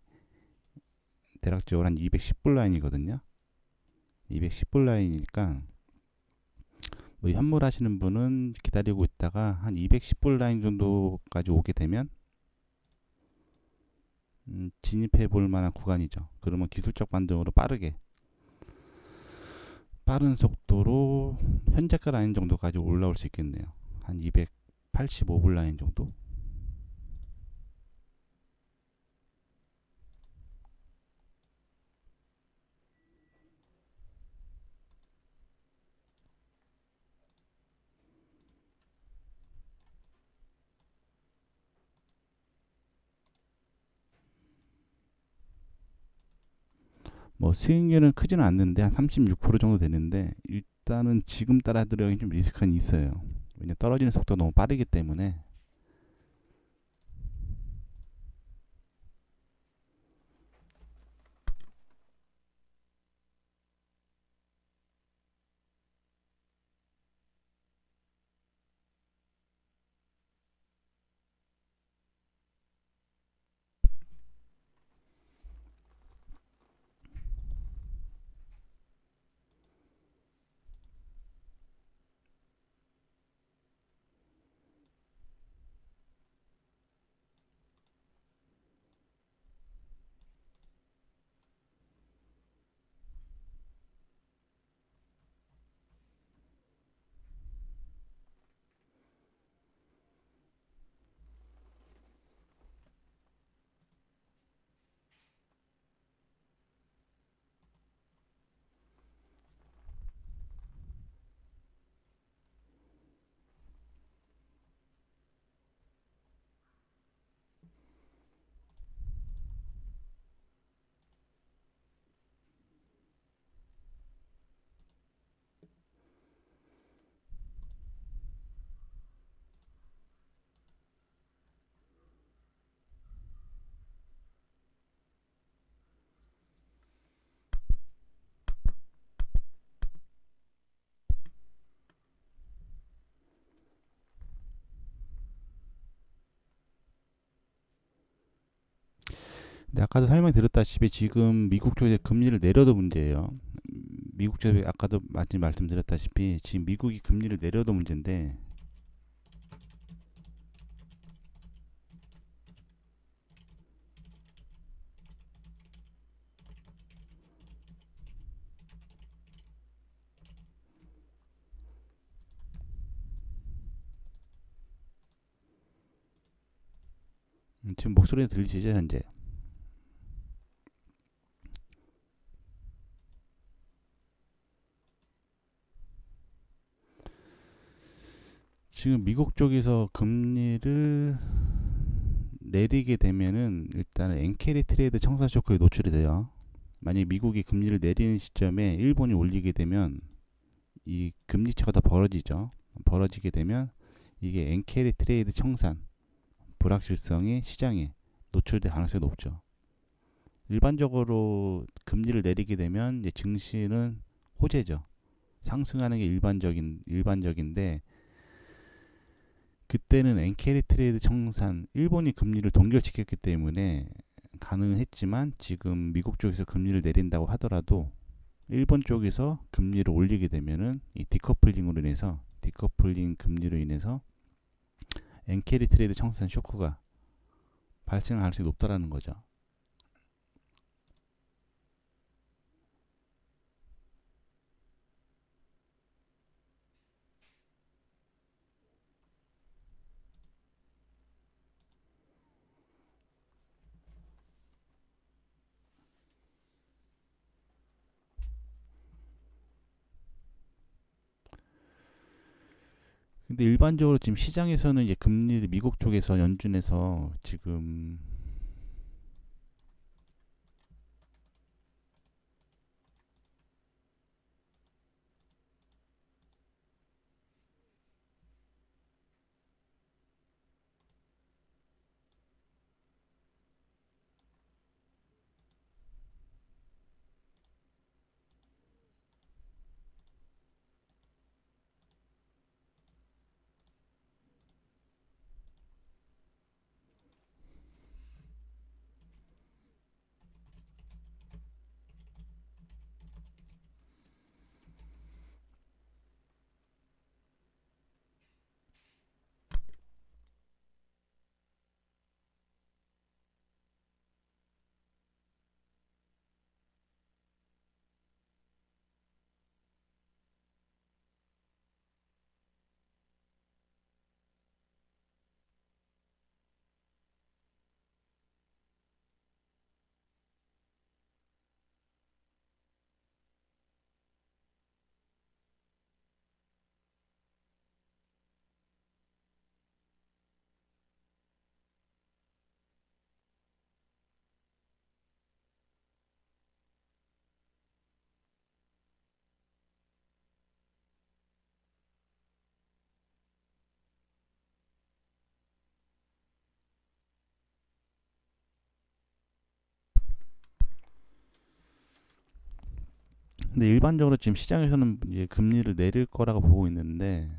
대략적으로 한 210불 라인이거든요. 210불 라인이니까 뭐 현물 하시는 분은 기다리고 있다가 한 210불 라인 정도까지 오게 되면 진입해 볼 만한 구간이죠. 그러면 기술적 반등으로 빠른 속도로 현재가 라인 정도까지 올라올 수 있겠네요. 한 285불 라인 정도. 뭐 수익률은 크지는 않는데 한 36% 정도 되는데 일단은 지금 따라 들어가기 좀 리스크는 있어요. 왜냐 떨어지는 속도가 너무 빠르기 때문에. 근데 아까도 설명드렸다시피 지금 미국 쪽에 금리를 내려도 문제예요. 미국 쪽에 아까도 마침 말씀드렸다시피 지금 미국이 금리를 내려도 문제인데 지금 목소리 들리시죠 현재? 지금 미국 쪽에서 금리를 내리게 되면은 일단은 엔캐리 트레이드 청산 쇼크에 노출이 돼요. 만약 미국이 금리를 내리는 시점에 일본이 올리게 되면 이 금리 차가 더 벌어지죠. 벌어지게 되면 이게 엔캐리 트레이드 청산 불확실성이 시장에 노출될 가능성이 높죠. 일반적으로 금리를 내리게 되면 이제 증시는 호재죠. 상승하는 게 일반적인데 그때는 엔캐리 트레이드 청산 일본이 금리를 동결시켰기 때문에 가능했지만 지금 미국 쪽에서 금리를 내린다고 하더라도 일본 쪽에서 금리를 올리게 되면은 이 디커플링 금리로 인해서 엔캐리 트레이드 청산 쇼크가 발생할 가능성이 높다라는 거죠. 근데 일반적으로 지금 시장에서는 이제 금리를 미국 쪽에서 연준에서 지금 근데 일반적으로 지금 시장에서는 이제 금리를 내릴 거라고 보고 있는데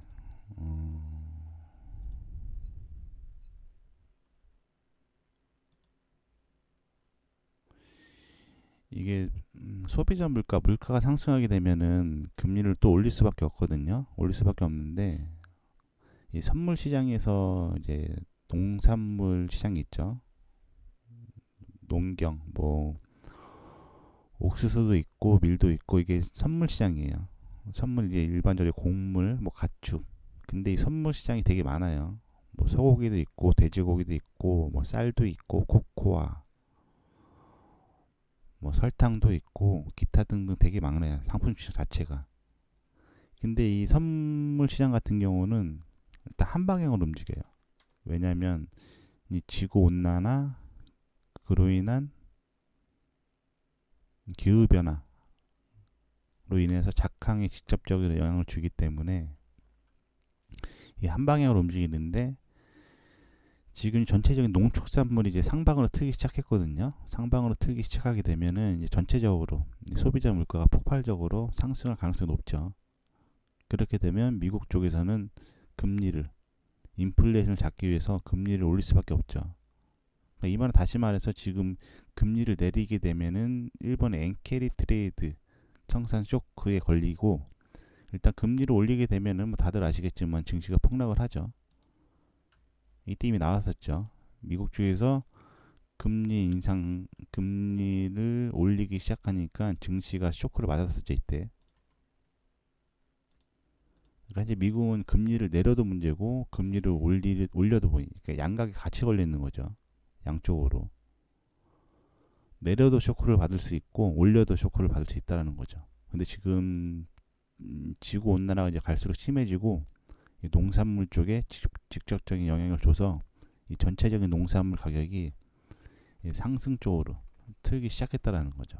이게 소비자 물가가 상승하게 되면은 금리를 또 올릴 수밖에 없거든요. 올릴 수밖에 없는데 이 선물 시장에서 이제 농산물 시장이 있죠. 농경 뭐 옥수수도 있고 밀도 있고 이게 선물 시장이에요. 선물 이제 일반적으로 곡물 뭐 가축. 근데 이 선물 시장이 되게 많아요. 뭐 소고기도 있고 돼지고기도 있고 뭐 쌀도 있고 코코아 뭐 설탕도 있고 기타 등등 되게 많아요. 상품 시장 자체가. 근데 이 선물 시장 같은 경우는 일단 한 방향으로 움직여요. 왜냐하면 이 지구 온난화 그로 인한 기후 변화로 인해서 작황에 직접적으로 영향을 주기 때문에 이 한 방향으로 움직이는데 지금 전체적인 농축산물이 이제 상방으로 틀기 시작했거든요. 상방으로 틀기 시작하게 되면은 이제 전체적으로 소비자 물가가 폭발적으로 상승할 가능성이 높죠. 그렇게 되면 미국 쪽에서는 금리를 인플레이션을 잡기 위해서 금리를 올릴 수밖에 없죠. 그러니까 이 말은 다시 말해서 지금 금리를 내리게 되면은 일본의 엔케리 트레이드 청산 쇼크에 걸리고 일단 금리를 올리게 되면은 뭐 다들 아시겠지만 증시가 폭락을 하죠. 이때 이미 나왔었죠. 미국 쪽에서 금리를 올리기 시작하니까 증시가 쇼크를 맞았었죠 이때. 그러니까 이제 미국은 금리를 내려도 문제고 금리를 올려도 그러니까 양각이 같이 걸려 있는 거죠. 양쪽으로 내려도 쇼크를 받을 수 있고 올려도 쇼크를 받을 수 있다라는 거죠. 근데 지금 지구 온난화가 이제 갈수록 심해지고 이 농산물 쪽에 직접적인 영향을 줘서 이 전체적인 농산물 가격이 상승 쪽으로 틀기 시작했다라는 거죠.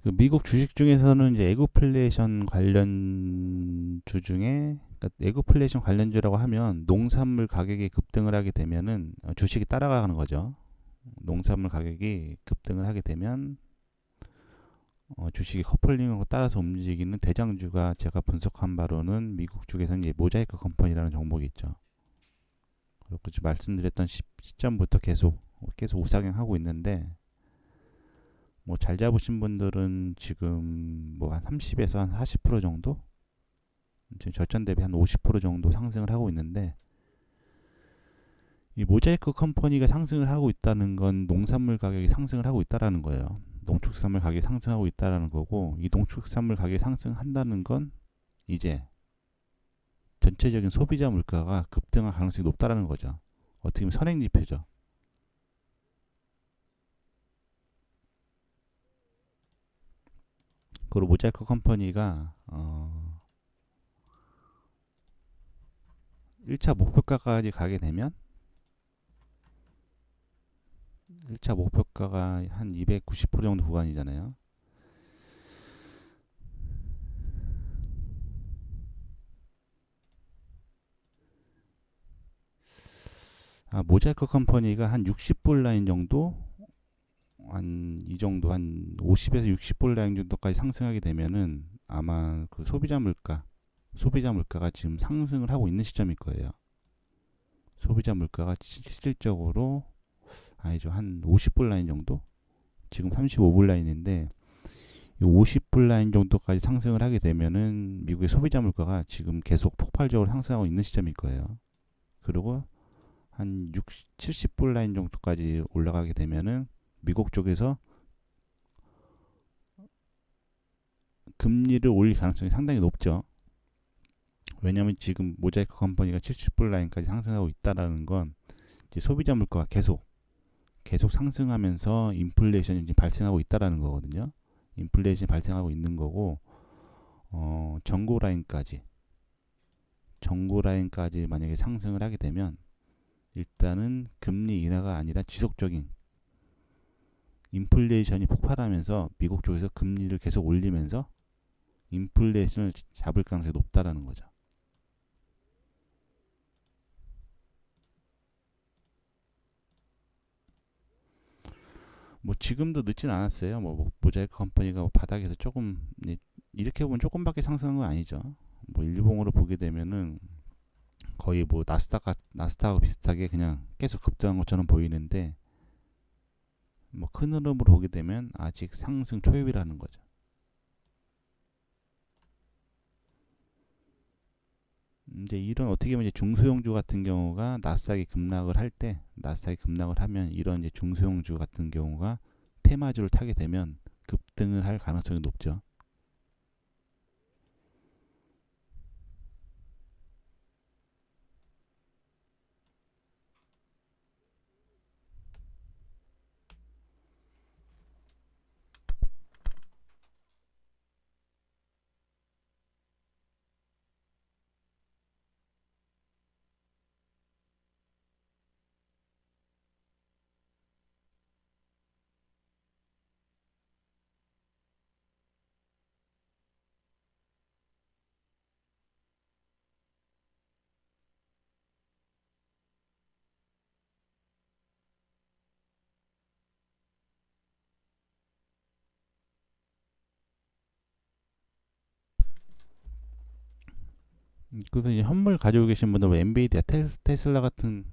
그 미국 주식 중에서는 이제 에그플레이션 관련주 중에 그러니까 에그플레이션 관련주라고 하면 농산물 가격이 급등을 하게 되면은 주식이 따라가는 거죠. 농산물 가격이 급등을 하게 되면 주식이 커플링으로 따라서 움직이는 대장주가 제가 분석한 바로는 미국 쪽에서는 이제 모자이크 컴퍼니라는 종목이 있죠. 그리고 지금 말씀드렸던 시점부터 계속 우상향하고 있는데 뭐 잘 잡으신 분들은 지금 뭐 한 30에서 한 40% 정도 지금 저점 대비 한 50% 정도 상승을 하고 있는데 이 모자이크 컴퍼니가 상승을 하고 있다는 건 농산물 가격이 상승을 하고 있다라는 거예요. 농축산물 가격이 상승하고 있다라는 거고 이 농축산물 가격이 상승한다는 건 이제 전체적인 소비자 물가가 급등할 가능성이 높다라는 거죠. 어떻게 보면 선행지표죠. 그리고 모자이크 컴퍼니가 1차 목표가까지 가게 되면 1차 목표가가 한 290% 정도 구간이잖아요. 모자이크 컴퍼니가 한 60불 라인 정도 한 이 정도 한 50에서 60불 라인 정도까지 상승하게 되면은 아마 그 소비자 물가가 지금 상승을 하고 있는 시점일 거예요. 소비자 물가가 실질적으로 아니죠. 한 50불 라인 정도? 지금 35불 라인인데 50불 라인 정도까지 상승을 하게 되면은 미국의 소비자 물가가 지금 계속 폭발적으로 상승하고 있는 시점일 거예요. 그리고 한 70불 라인 정도까지 올라가게 되면은 미국 쪽에서 금리를 올릴 가능성이 상당히 높죠. 왜냐하면 지금 모자이크 컴퍼니가 70불 라인까지 상승하고 있다라는 건 이제 소비자 물가가 계속 상승하면서 인플레이션이 이제 발생하고 있다라는 거거든요. 인플레이션이 발생하고 있는 거고 전고 라인까지 만약에 상승을 하게 되면 일단은 금리 인하가 아니라 지속적인 인플레이션이 폭발하면서 미국 쪽에서 금리를 계속 올리면서 인플레이션을 잡을 가능성이 높다라는 거죠. 뭐 지금도 늦진 않았어요. 뭐 모자이크 컴퍼니가 뭐 바닥에서 조금 이렇게 보면 조금밖에 상승한 건 아니죠. 뭐 일봉으로 보게 되면은 거의 뭐 나스닥하고 비슷하게 그냥 계속 급등한 것처럼 보이는데 뭐 큰 흐름으로 보게 되면 아직 상승 초입이라는 거죠. 이제 이런 어떻게 보면 이제 중소형주 같은 경우가 나스닥이 급락을 하면 이런 이제 중소형주 같은 경우가 테마주를 타게 되면 급등을 할 가능성이 높죠. 그래서 이제 현물 가지고 계신 분들 뭐 엔비디아, 테슬라 같은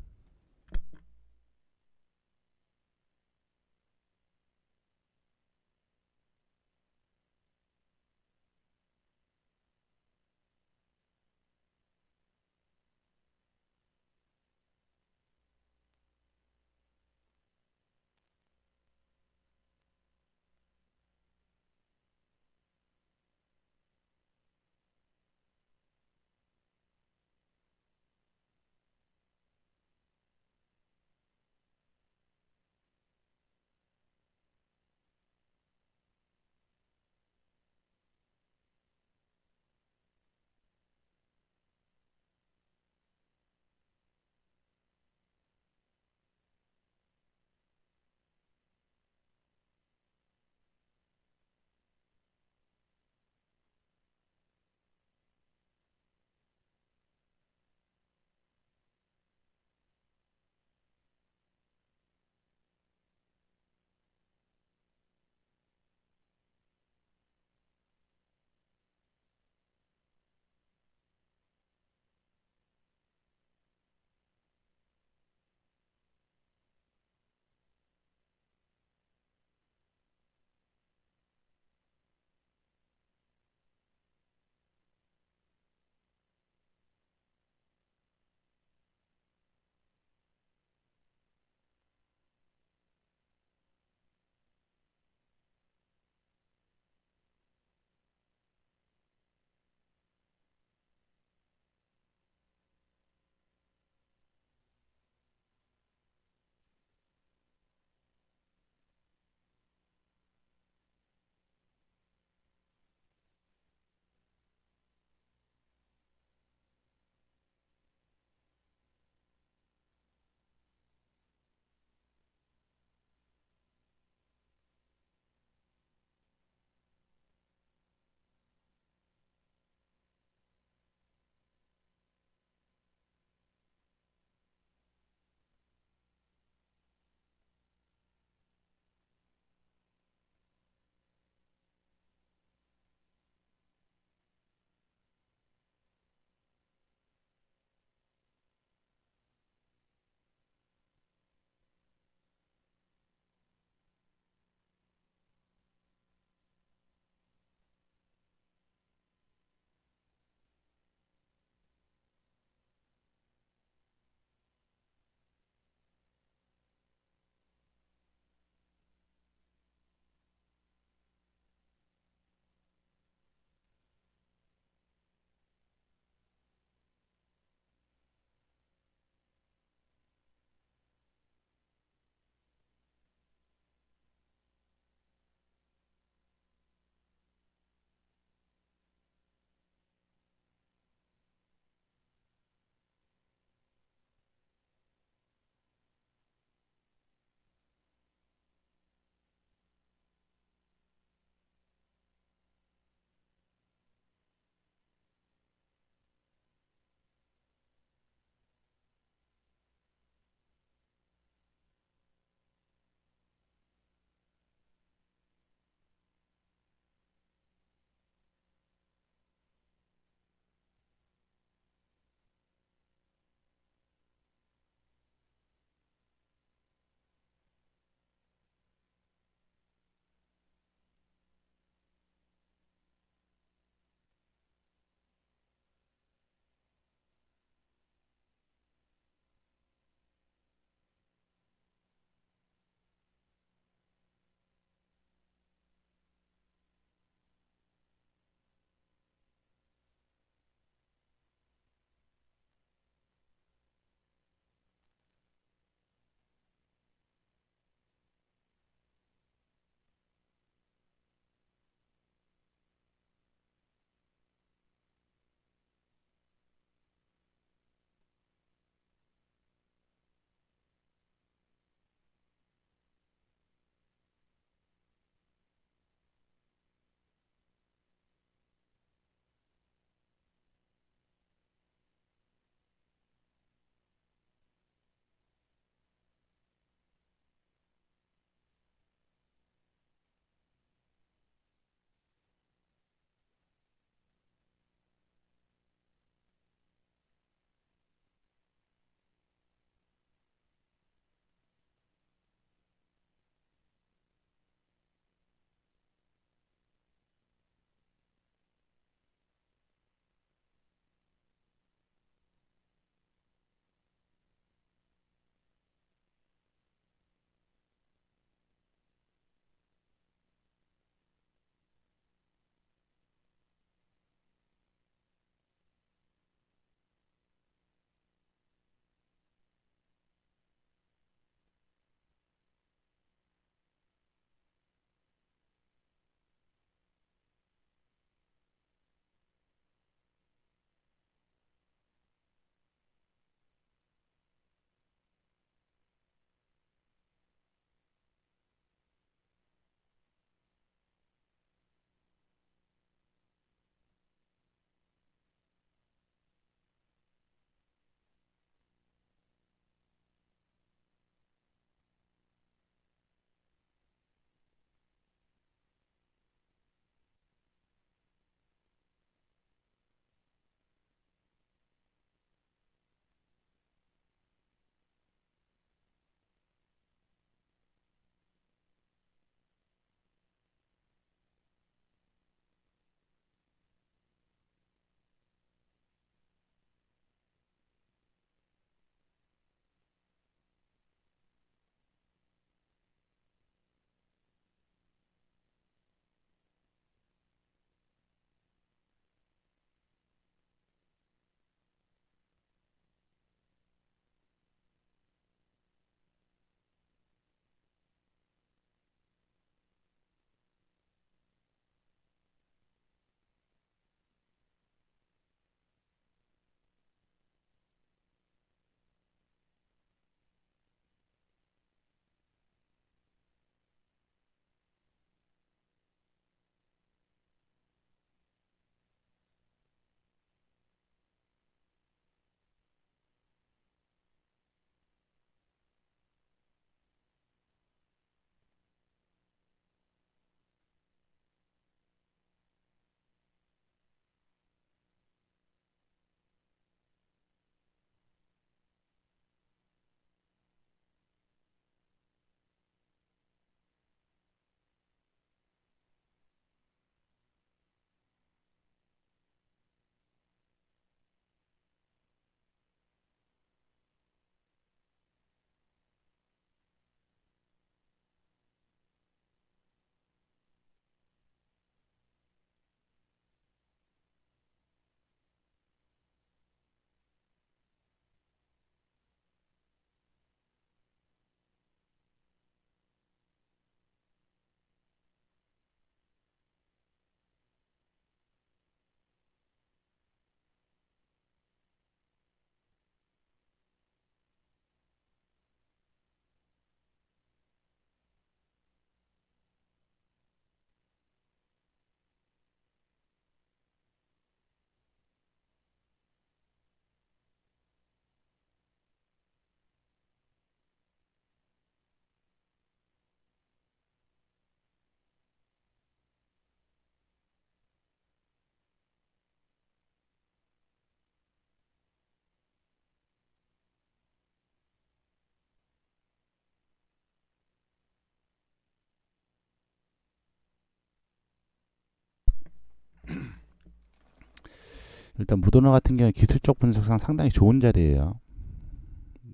일단 모더나 같은 경우는 기술적 분석상 상당히 좋은 자리예요.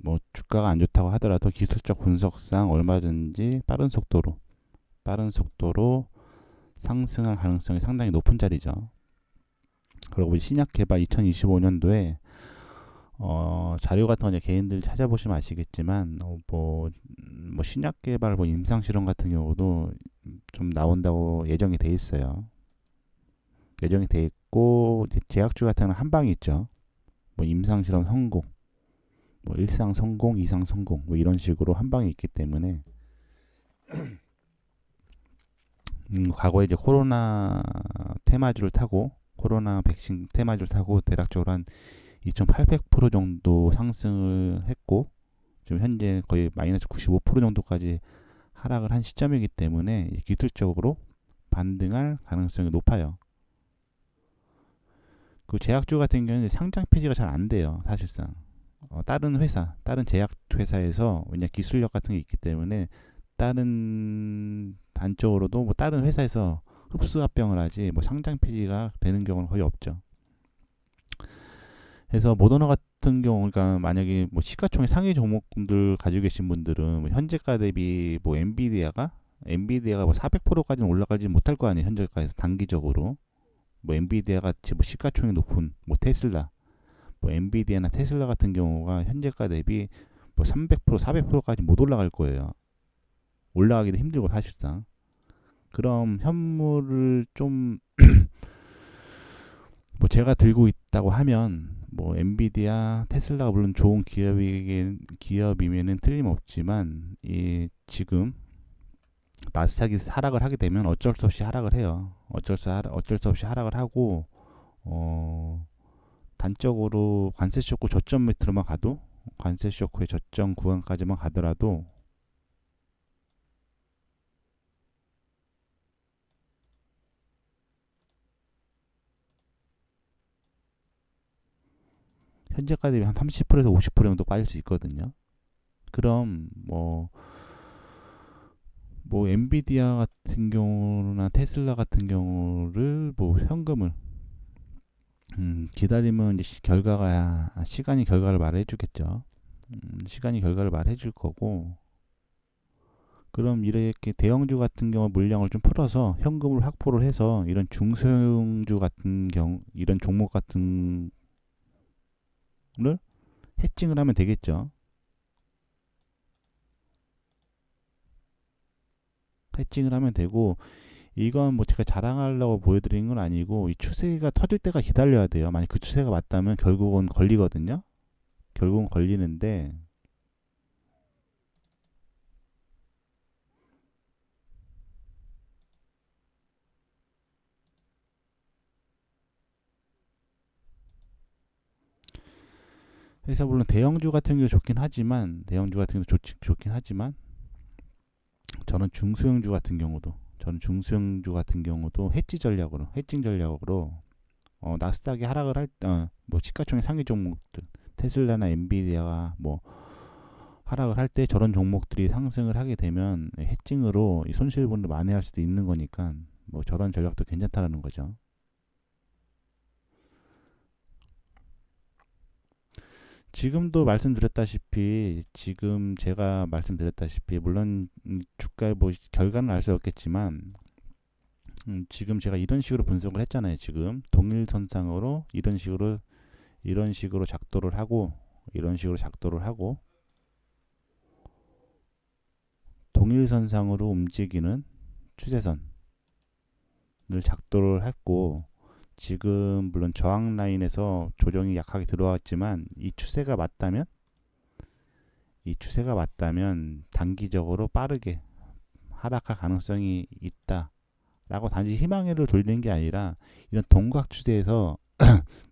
뭐 주가가 안 좋다고 하더라도 기술적 분석상 얼마든지 빠른 속도로 상승할 가능성이 상당히 높은 자리죠. 그리고 신약 개발 2025년도에 자료 같은 거 이제 개인들 찾아보시면 아시겠지만 뭐 신약 개발 뭐 임상 실험 같은 경우도 좀 나온다고 예정이 돼 있어요. 예정이 돼 있고 이제 제약주 같은 경우는 한 방이 있죠. 뭐 임상 실험 성공, 뭐 일상 성공, 이상 성공 뭐 이런 식으로 한 방이 있기 때문에 과거에 이제 코로나 백신 테마주를 타고 대략적으로 한 2,800% 정도 상승을 했고 지금 현재 거의 마이너스 95% 정도까지 하락을 한 시점이기 때문에 기술적으로 반등할 가능성이 높아요. 그 제약주 같은 경우는 상장 폐지가 잘 안 돼요, 사실상. 다른 제약 회사에서 왜냐 기술력 같은 게 있기 때문에 다른 단적으로도 뭐 다른 회사에서 흡수 합병을 하지 뭐 상장 폐지가 되는 경우는 거의 없죠. 그래서 모더나 같은 경우, 그러니까 만약에 뭐 시가총액 상위 종목들 가지고 계신 분들은 뭐 현재가 대비 뭐 엔비디아가 뭐 400%까지는 올라가지 못할 거 아니에요, 현재가에서 단기적으로. 뭐 엔비디아 같이 뭐 시가총액 높은 뭐 테슬라, 뭐 엔비디아나 테슬라 같은 경우가 현재가 대비 뭐 300%, 400%까지 못 올라갈 거예요. 올라가기도 힘들고 사실상. 그럼 현물을 좀 뭐 제가 들고 있다고 하면 뭐 엔비디아, 테슬라가 물론 좋은 기업이면은 틀림없지만 이 지금 나스닥이 하락을 하게 되면 어쩔 수 없이 하락을 해요. 어쩔 수 없이 하락을 하고 단적으로 관세 쇼크 저점 밑으로만 가도 관세 쇼크의 저점 구간까지만 가더라도 현재가 대비 한 30%에서 50% 정도 빠질 수 있거든요. 그럼 뭐 엔비디아 같은 경우나 테슬라 같은 경우를 뭐 현금을 기다리면 이제 시간이 결과를 말해주겠죠. 시간이 결과를 말해줄 거고, 그럼 이렇게 대형주 같은 경우 물량을 좀 풀어서 현금을 확보를 해서 이런 중소형주 같은 경우 이런 종목 같은 를 해칭을 하면 되겠죠. 해칭을 하면 되고, 이건 뭐 제가 자랑하려고 보여드리는 건 아니고 이 추세가 터질 때가 기다려야 돼요. 만약 그 추세가 맞다면 결국은 걸리거든요. 결국은 걸리는데 그래서 물론 대형주 같은 경우 좋긴 하지만 좋긴 하지만 저는 중소형주 같은 경우도 해칭 전략으로 나스닥이 하락을 뭐 시가총액 상위 종목들 테슬라나 엔비디아가 뭐 하락을 할 때 저런 종목들이 상승을 하게 되면 해칭으로 이 손실분을 만회할 수도 있는 거니까 뭐 저런 전략도 괜찮다라는 거죠. 지금 제가 말씀드렸다시피 물론 주가의 뭐 결과는 알 수 없겠지만 지금 제가 이런 식으로 분석을 했잖아요. 지금 동일선상으로 이런 식으로 작도를 하고 동일선상으로 움직이는 추세선을 작도를 했고, 지금 물론 저항 라인에서 조정이 약하게 들어왔지만 이 추세가 맞다면 단기적으로 빠르게 하락할 가능성이 있다라고 단지 희망회를 돌리는 게 아니라 이런 동각 추세에서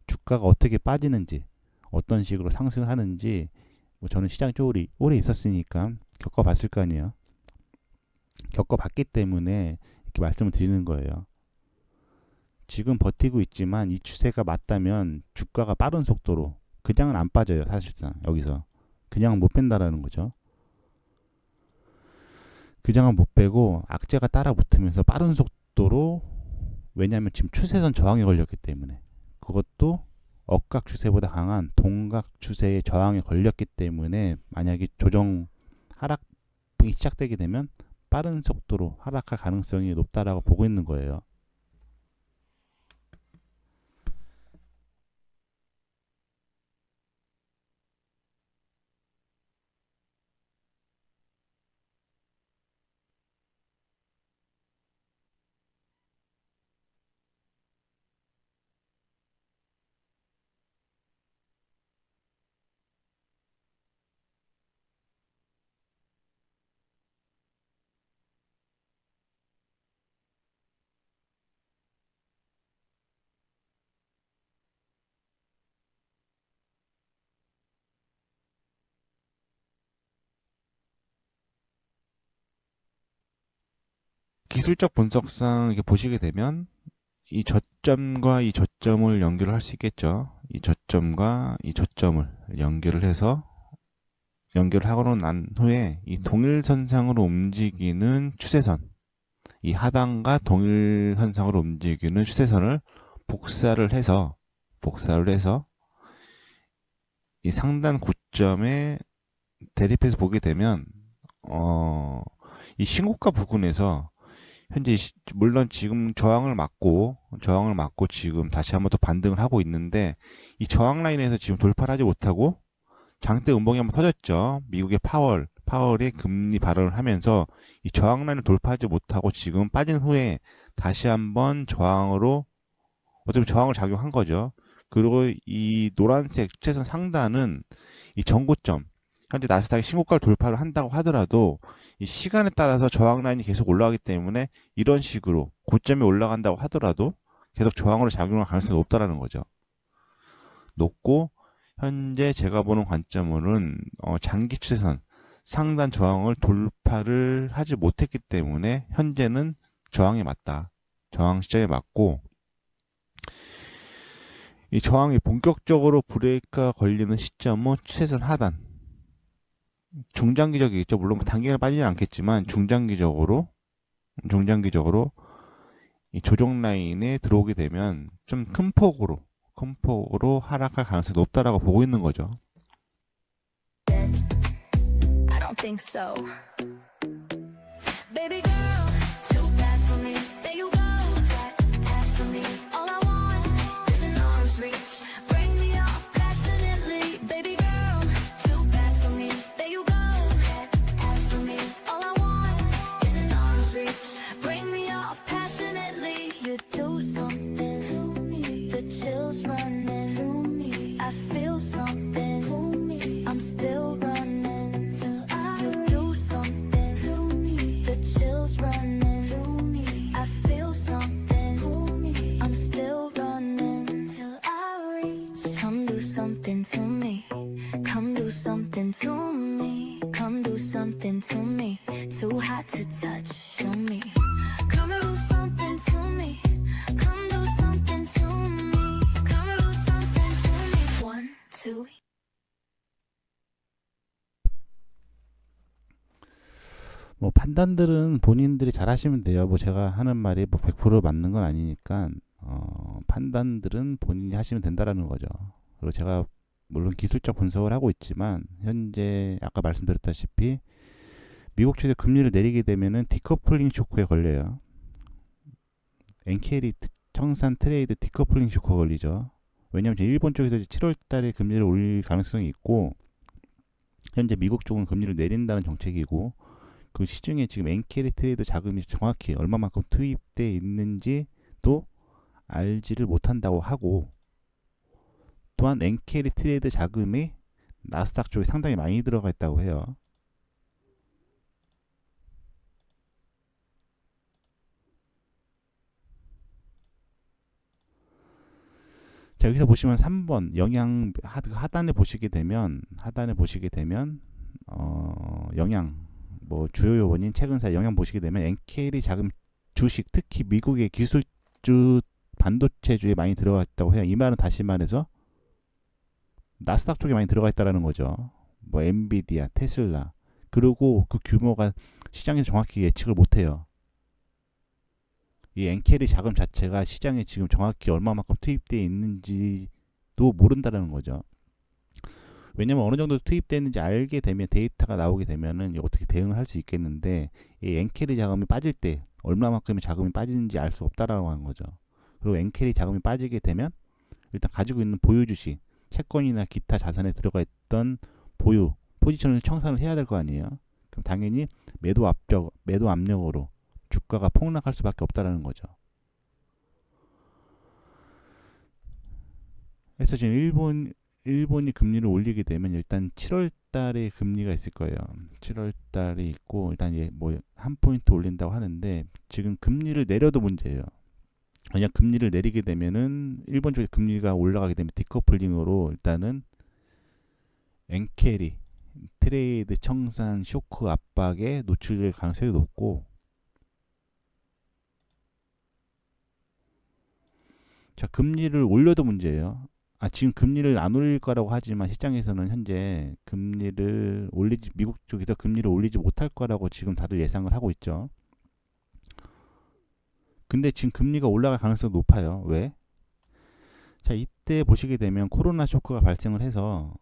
주가가 어떻게 빠지는지 어떤 식으로 상승을 하는지 뭐 저는 시장에 오래 있었으니까 겪어봤을 거 아니에요. 겪어봤기 때문에 이렇게 말씀을 드리는 거예요. 지금 버티고 있지만 이 추세가 맞다면 주가가 빠른 속도로 그냥은 안 빠져요. 사실상 여기서 그냥은 못 뺀다라는 거죠. 그냥은 못 빼고 악재가 따라 붙으면서 빠른 속도로, 왜냐하면 지금 추세선 저항이 걸렸기 때문에 그것도 억각 추세보다 강한 동각 추세의 저항에 걸렸기 때문에 만약에 조정 하락이 시작되게 되면 빠른 속도로 하락할 가능성이 높다라고 보고 있는 거예요. 기술적 분석상 이렇게 보시게 되면 이 저점과 이 저점을 연결을 할 수 있겠죠. 이 저점과 이 저점을 연결을 해서 연결을 하고 난 후에 이 동일선상으로 움직이는 추세선, 이 하단과 동일선상으로 움직이는 추세선을 복사를 해서 이 상단 고점에 대립해서 보게 되면 이 신고가 부근에서 현재 물론 지금 저항을 막고 지금 다시 한번 또 반등을 하고 있는데 이 저항 라인에서 지금 돌파를 하지 못하고 장대 음봉이 한번 터졌죠. 미국의 파월이 금리 발언을 하면서 이 저항 라인을 돌파하지 못하고 지금 빠진 후에 다시 한번 저항으로 어차피 저항을 작용한 거죠. 그리고 이 노란색 추세선 상단은 이 전고점, 현재 나스닥이 신고가를 돌파를 한다고 하더라도 이 시간에 따라서 저항 라인이 계속 올라가기 때문에 이런 식으로 고점이 올라간다고 하더라도 계속 저항으로 작용할 가능성이 높다라는 거죠. 높고 현재 제가 보는 관점으로는 장기 추세선 상단 저항을 돌파를 하지 못했기 때문에 현재는 저항에 맞다. 저항 시점에 맞고 이 저항이 본격적으로 브레이크가 걸리는 시점은 추세선 하단 중장기적이겠죠. 물론 단기간에 빠지진 않겠지만 중장기적으로 이 조정 라인에 들어오게 되면 좀 큰 폭으로 하락할 가능성이 높다라고 보고 있는 거죠. I don't think so. Baby girl, too bad for me. There you go. Ask for me. All I want is an arm's reach. Bring me off passionately. Baby girl, too bad for me. There you go. Ask for me. All I want is an arm's reach. Bring me off passionately. You do something to me. The chills running through me. I feel something to me. I'm still running till you do something to me. The chills running through me. I feel something to me. I'm still running till I reach. Come do something to me. Come do something to me. Come do something to me. Too hot to touch. Show me. Come do something to me. Come do something to me. Come do something to me. 1, 2. 뭐 판단들은 본인들이 잘 하시면 돼요. 뭐 제가 하는 말이 뭐 100% 맞는 건 아니니까 판단들은 본인이 하시면 된다라는 거죠. 그리고 제가 물론 기술적 분석을 하고 있지만 현재 아까 말씀드렸다시피 미국 주재 금리를 내리게 되면은 디커플링 쇼크에 걸려요. 엔케리 청산 트레이드 디커플링 쇼크가 걸리죠. 왜냐하면 일본 쪽에서 7월 달에 금리를 올릴 가능성이 있고 현재 미국 쪽은 금리를 내린다는 정책이고 그 시중에 지금 엔캐리 트레이드 자금이 정확히 얼마만큼 투입돼 있는지도 알지를 못한다고 하고 또한 엔캐리 트레이드 자금이 나스닥 쪽에 상당히 많이 들어가 있다고 해요. 자, 여기서 보시면 3번 영양 하단에 보시게 되면 영양 뭐 주요 요원인 최근사 영향 보시게 되면 엔켈이 자금 주식 특히 미국의 기술주 반도체주에 많이 들어가 있다고 해요. 이 말은 다시 말해서 나스닥 쪽에 많이 들어가 있다라는 거죠. 뭐 엔비디아, 테슬라 그리고 그 규모가 시장에서 정확히 예측을 못해요. 이 엔켈이 자금 자체가 시장에 지금 정확히 얼마만큼 투입되어 있는지도 도 모른다라는 거죠. 왜냐면 어느 정도 투입됐는지 알게 되면 데이터가 나오게 되면은 어떻게 대응을 할 수 있겠는데 이 엔캐리 자금이 빠질 때 얼마만큼의 자금이 빠지는지 알 수 없다라고 하는 거죠. 그리고 엔캐리 자금이 빠지게 되면 일단 가지고 있는 보유 주식, 채권이나 기타 자산에 들어가 있던 보유 포지션을 청산을 해야 될 거 아니에요. 그럼 당연히 매도 압력으로 주가가 폭락할 수밖에 없다라는 거죠. 그래서 지금 일본이 금리를 올리게 되면 일단 7월 달에 금리가 있을 거예요. 7월 달에 있고 일단 한 포인트 올린다고 하는데 지금 금리를 내려도 문제예요. 만약 금리를 내리게 되면은 일본 쪽에 금리가 올라가게 되면 디커플링으로 일단은 엔캐리 트레이드 청산 쇼크 압박에 노출될 가능성이 높고, 자 금리를 올려도 문제예요. 지금 금리를 안 올릴 거라고 하지만 시장에서는 현재 미국 쪽에서 금리를 올리지 못할 거라고 지금 다들 예상을 하고 있죠. 근데 지금 금리가 올라갈 가능성이 높아요. 왜? 자, 이때 보시게 되면 코로나 쇼크가 발생을 해서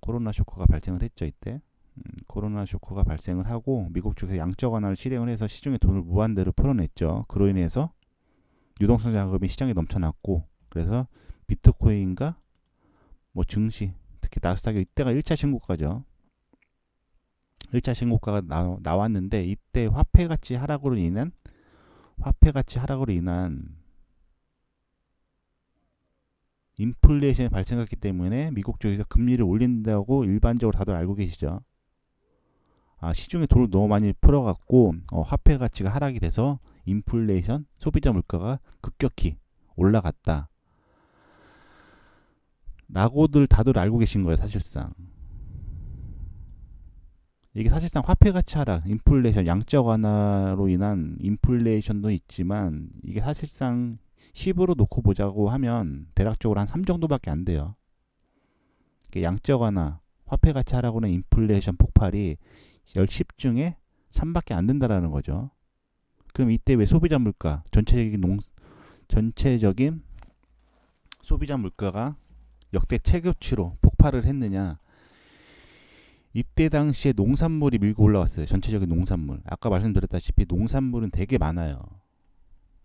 코로나 쇼크가 발생을 했죠. 이때 코로나 쇼크가 발생을 하고 미국 쪽에서 양적 완화를 실행을 해서 시중에 돈을 무한대로 풀어냈죠. 그로 인해서 유동성 자금이 시장에 넘쳐났고, 그래서 비트코인과 증시, 특히 나스닥이 이때가 1차 신고가죠. 1차 신고가가 나왔는데 이때 화폐 가치 하락으로 인한 인플레이션이 발생했기 때문에 미국 쪽에서 금리를 올린다고 일반적으로 다들 알고 계시죠. 시중에 돈을 너무 많이 풀어갖고 화폐 가치가 하락이 돼서 인플레이션, 소비자 물가가 급격히 올라갔다 라고들 다들 알고 계신 거예요. 사실상 이게 사실상 화폐 가치 하락, 인플레이션, 양적 완화로 인한 인플레이션도 있지만 이게 사실상 10으로 놓고 보자고 하면 대략적으로 한 3 정도밖에 안 돼요. 양적 완화, 화폐 가치 하락으로는 인플레이션 폭발이 10 중에 3밖에 안 된다라는 거죠. 그럼 이때 왜 소비자 물가, 전체적인 소비자 물가가 역대 최고치로 폭발을 했느냐? 이때 당시에 농산물이 밀고 올라왔어요. 전체적인 농산물. 아까 말씀드렸다시피 농산물은 되게 많아요.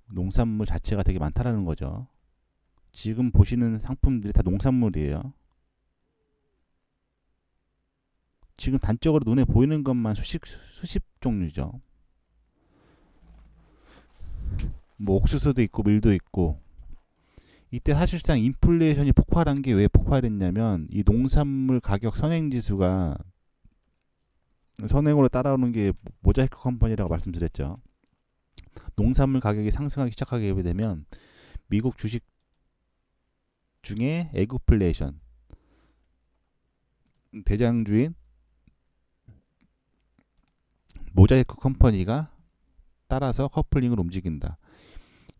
농산물 자체가 되게 많다라는 거죠. 지금 보시는 상품들이 다 농산물이에요. 지금 단적으로 눈에 보이는 것만 수십 종류죠. 옥수수도 있고 밀도 있고. 이때 사실상 인플레이션이 폭발한 게 왜 폭발했냐면 이 농산물 가격 선행지수가 선행으로 따라오는 게 모자이크 컴퍼니라고 말씀드렸죠. 농산물 가격이 상승하기 시작하게 되면 미국 주식 중에 에그플레이션 대장주인 모자이크 컴퍼니가 따라서 커플링을 움직인다.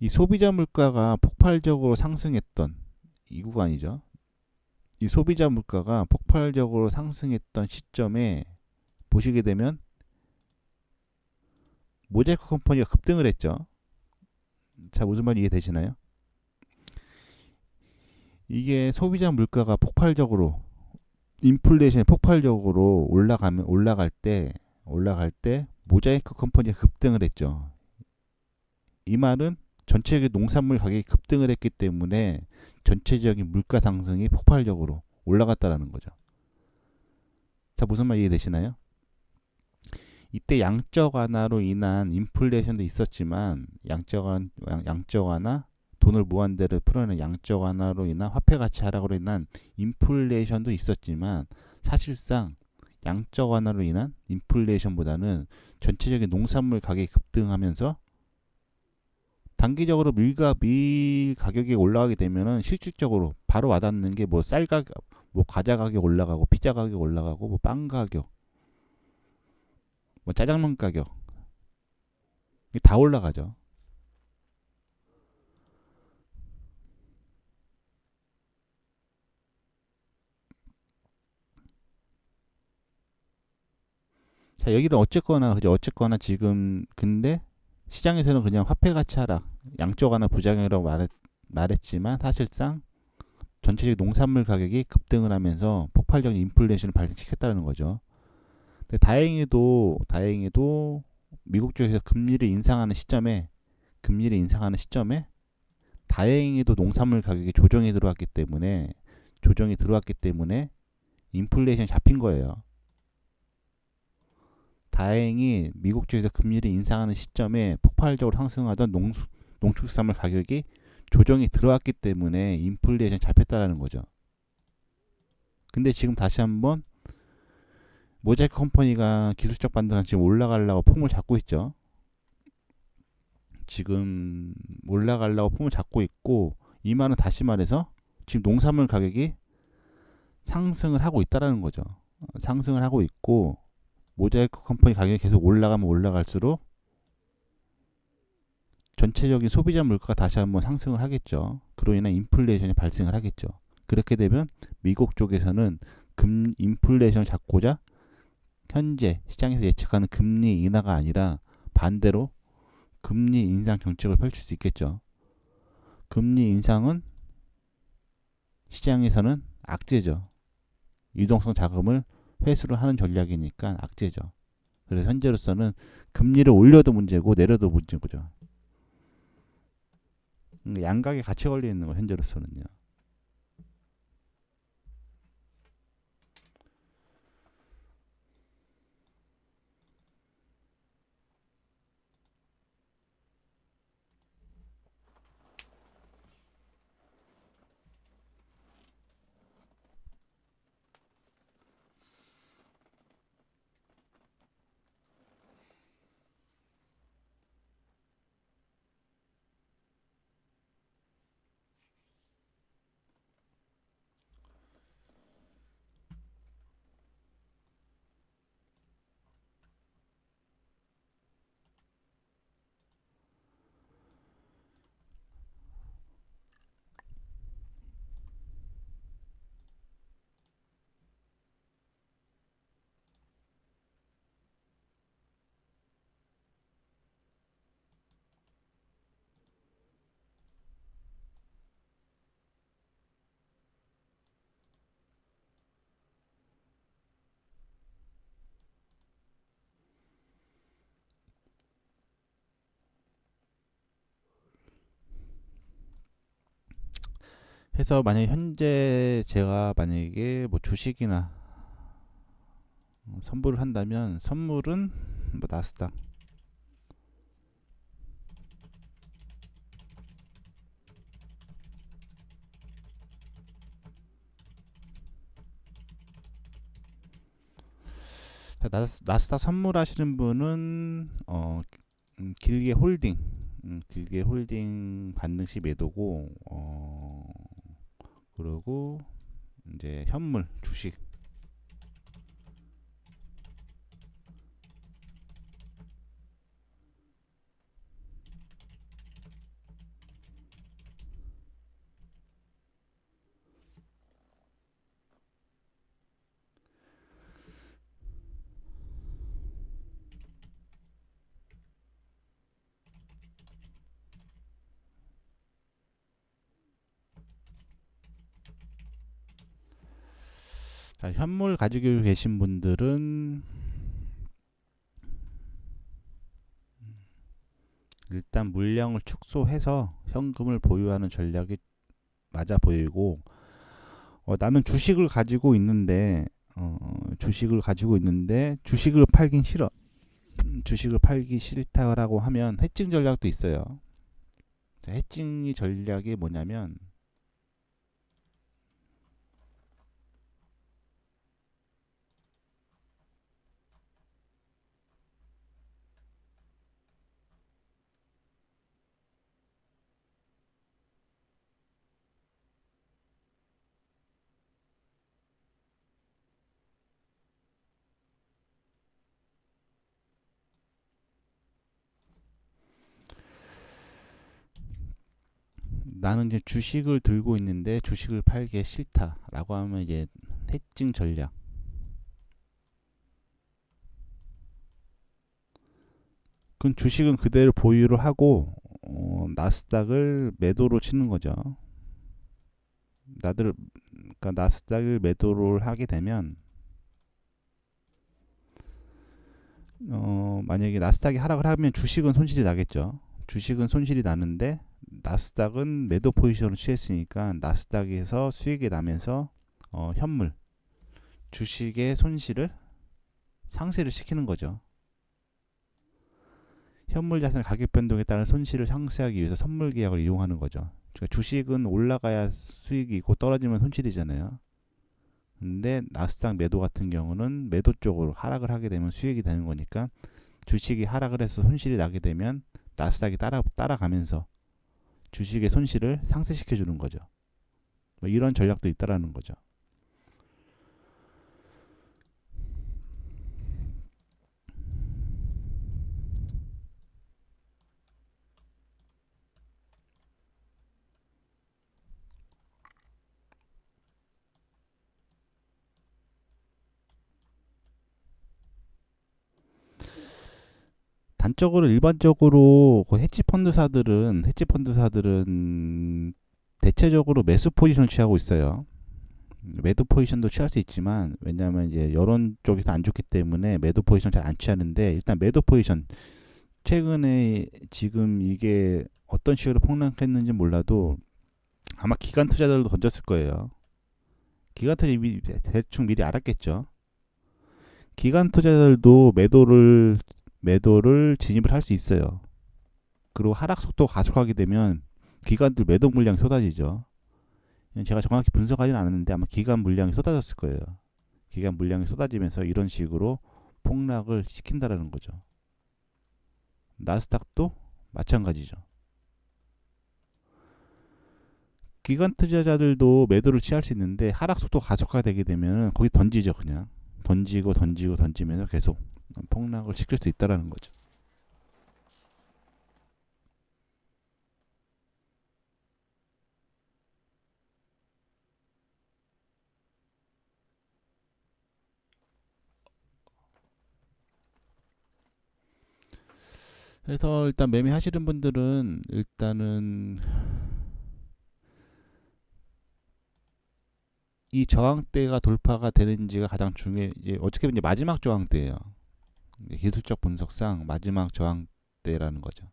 이 소비자 물가가 폭발적으로 상승했던 이 구간이죠. 이 소비자 물가가 폭발적으로 상승했던 시점에 보시게 되면 모자이크 컴퍼니가 급등을 했죠. 자, 무슨 말이 이해되시나요? 이게 소비자 물가가 폭발적으로 인플레이션이 폭발적으로 올라갈 때 모자이크 컴퍼니가 급등을 했죠. 이 말은 전체적인 농산물 가격이 급등을 했기 때문에 전체적인 물가 상승이 폭발적으로 올라갔다라는 거죠. 자, 무슨 말 이해되시나요? 이때 양적 완화로 인한 인플레이션도 있었지만 양적 완화, 돈을 무한대로 풀어내는 양적 완화로 인한 화폐 가치 하락으로 인한 인플레이션도 있었지만 사실상 양적 완화로 인한 인플레이션보다는 전체적인 농산물 가격이 급등하면서 단기적으로 밀 가격이 올라가게 되면은 실질적으로 바로 와닿는 게 쌀 가격, 과자 가격 올라가고 피자 가격 올라가고 빵 가격, 짜장면 가격 다 올라가죠. 자, 여기는 어쨌거나 지금 근데 시장에서는 그냥 화폐 가치 하락, 양적 완화 부작용이라고 말했지만 사실상 전체적 농산물 가격이 급등을 하면서 폭발적인 인플레이션을 발생시켰다는 거죠. 근데 다행히도 미국 쪽에서 금리를 인상하는 시점에 다행히도 농산물 가격이 조정이 들어왔기 때문에 인플레이션이 잡힌 거예요. 다행히 미국 쪽에서 금리를 인상하는 시점에 폭발적으로 상승하던 농축산물 가격이 조정이 들어왔기 때문에 인플레이션이 잡혔다라는 거죠. 근데 지금 다시 한번 모자이크 컴퍼니가 기술적 반등은 지금 올라가려고 폼을 잡고 있죠. 지금 올라가려고 폼을 잡고 있고, 이 말은 다시 말해서 지금 농산물 가격이 상승을 하고 있다라는 거죠. 상승을 하고 있고, 모자이크 컴퍼니 가격이 계속 올라가면 올라갈수록 전체적인 소비자 물가가 다시 한번 상승을 하겠죠. 그로 인한 인플레이션이 발생을 하겠죠. 그렇게 되면 미국 쪽에서는 인플레이션을 잡고자 현재 시장에서 예측하는 금리 인하가 아니라 반대로 금리 인상 정책을 펼칠 수 있겠죠. 금리 인상은 시장에서는 악재죠. 유동성 자금을 회수를 하는 전략이니까 악재죠. 그래서 현재로서는 금리를 올려도 문제고 내려도 문제고죠. 양각에 같이 걸려 있는 거 현재로서는요. 해서 만약에 현재 제가 만약에 뭐 주식이나 선물을 한다면 선물은 뭐 나스닥 나스닥 선물하시는 분은 길게 홀딩 반등 시 매도고 그리고 이제 현물 주식 자, 현물 가지고 계신 분들은 일단 물량을 축소해서 현금을 보유하는 전략이 맞아 보이고 나는 주식을 팔긴 싫어. 주식을 팔기 싫다라고 하면 해칭 전략도 있어요. 해칭 전략이 뭐냐면 나는 이제 주식을 들고 있는데 주식을 팔기 싫다라고 하면 이제 해칭 전략. 그럼 주식은 그대로 보유를 하고 나스닥을 매도로 치는 거죠. 그러니까 나스닥을 매도를 하게 되면 만약에 나스닥이 하락을 하면 주식은 손실이 나겠죠. 주식은 손실이 나는데 나스닥은 매도 포지션을 취했으니까 나스닥에서 수익이 나면서 현물 주식의 손실을 상쇄를 시키는 거죠. 현물 자산의 가격 변동에 따른 손실을 상쇄하기 위해서 선물 계약을 이용하는 거죠. 그러니까 주식은 올라가야 수익이 있고 떨어지면 손실이잖아요. 근데 나스닥 매도 같은 경우는 매도 쪽으로 하락을 하게 되면 수익이 되는 거니까 주식이 하락을 해서 손실이 나게 되면 나스닥이 따라가면서 주식의 손실을 상쇄시켜 주는 거죠. 뭐 이런 전략도 있다라는 거죠. 단적으로 일반적으로 그 헤지펀드사들은 대체적으로 매수 포지션을 취하고 있어요. 매도 포지션도 취할 수 있지만 왜냐하면 이제 여론 쪽에서 안 좋기 때문에 매도 포지션 잘 안 취하는데 일단 매도 포지션 최근에 지금 이게 어떤 식으로 폭락했는지 몰라도 아마 기관 투자자들도 던졌을 거예요. 기관 투자 대충 미리 알았겠죠. 기관 투자자들도 매도를 진입을 할 수 있어요. 그리고 하락 속도가 가속하게 되면 기관들 매도 물량이 쏟아지죠. 제가 정확히 분석하지는 않았는데 아마 기관 물량이 쏟아졌을 거예요. 기관 물량이 쏟아지면서 이런 식으로 폭락을 시킨다라는 거죠. 나스닥도 마찬가지죠. 기관 투자자들도 매도를 취할 수 있는데 하락 속도가 가속화가 되게 되면 거기 던지죠. 그냥 던지면서 계속 폭락을 시킬 수 있다라는 거죠. 그래서 일단 매매하시는 분들은 일단은 이 저항대가 돌파가 되는지가 가장 중요해. 이제 어떻게 보면 이제 마지막 저항대예요. 기술적 분석상 마지막 저항대라는 거죠.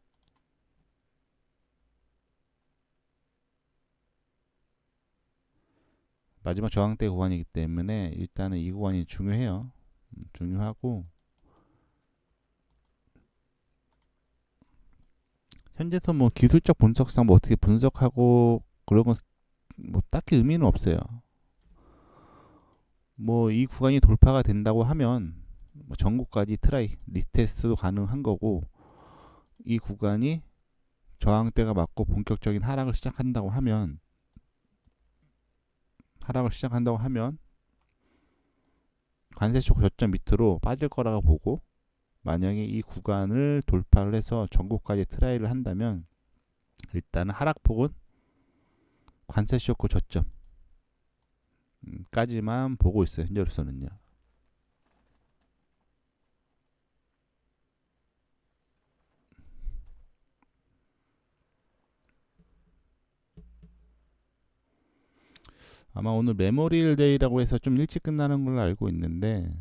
마지막 저항대 구간이기 때문에 일단은 이 구간이 중요해요. 중요하고 현재서 뭐 기술적 분석상 뭐 어떻게 분석하고 그런 건 뭐 딱히 의미는 없어요. 뭐 이 구간이 돌파가 된다고 하면 뭐 전고까지 트라이 리테스트도 가능한 거고 이 구간이 저항대가 맞고 본격적인 하락을 시작한다고 하면 관세 쇼크 저점 밑으로 빠질 거라고 보고 만약에 이 구간을 돌파를 해서 전고까지 트라이를 한다면 일단은 하락폭은 관세 쇼크 저점까지만 보고 있어요. 현재로서는요. 아마 오늘 메모리얼 데이라고 해서 좀 일찍 끝나는 걸로 알고 있는데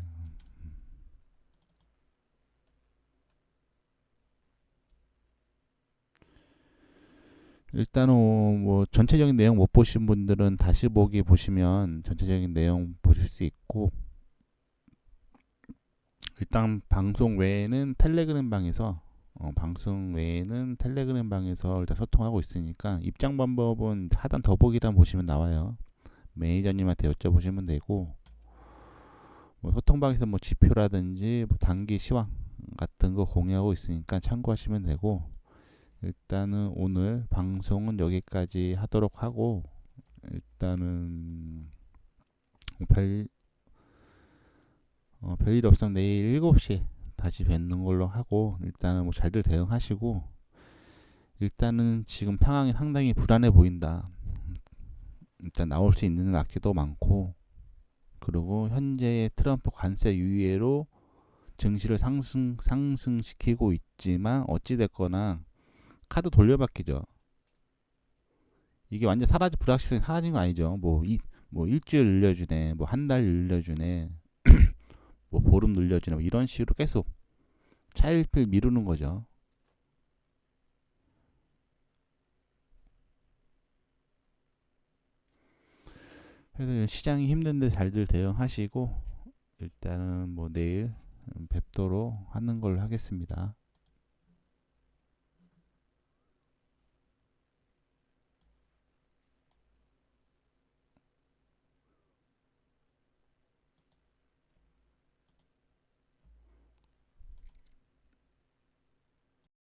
일단은 뭐 전체적인 내용 못 보신 분들은 다시 보기 보시면 전체적인 내용 보실 수 있고 일단 방송 외에는 텔레그램 방에서 일단 소통하고 있으니까 입장 방법은 하단 더보기란 보시면 나와요. 매니저님한테 여쭤보시면 되고 뭐 소통방에서 뭐 지표라든지 뭐 단기 시황 같은 거 공유하고 있으니까 참고하시면 되고 일단은 오늘 방송은 여기까지 하도록 하고 일단은 별일 없으면 내일 7시에 다시 뵙는 걸로 하고 일단은 뭐 잘들 대응하시고 일단은 지금 상황이 상당히 불안해 보인다. 일단 나올 수 있는 악재도 많고 그리고 현재의 트럼프 관세 유예로 증시를 상승시키고 있지만 어찌됐거나 카드 돌려받기죠. 이게 완전 사라지 불확실성이 사라진 건 아니죠. 뭐 일주일 늘려주네, 뭐 한 달 늘려주네, 뭐 보름 늘려주네, 뭐 이런 식으로 계속 차일피일 미루는 거죠. 그래서 시장이 힘든데 잘들 대응하시고 일단은 뭐 내일 뵙도록 하는 걸로 하겠습니다.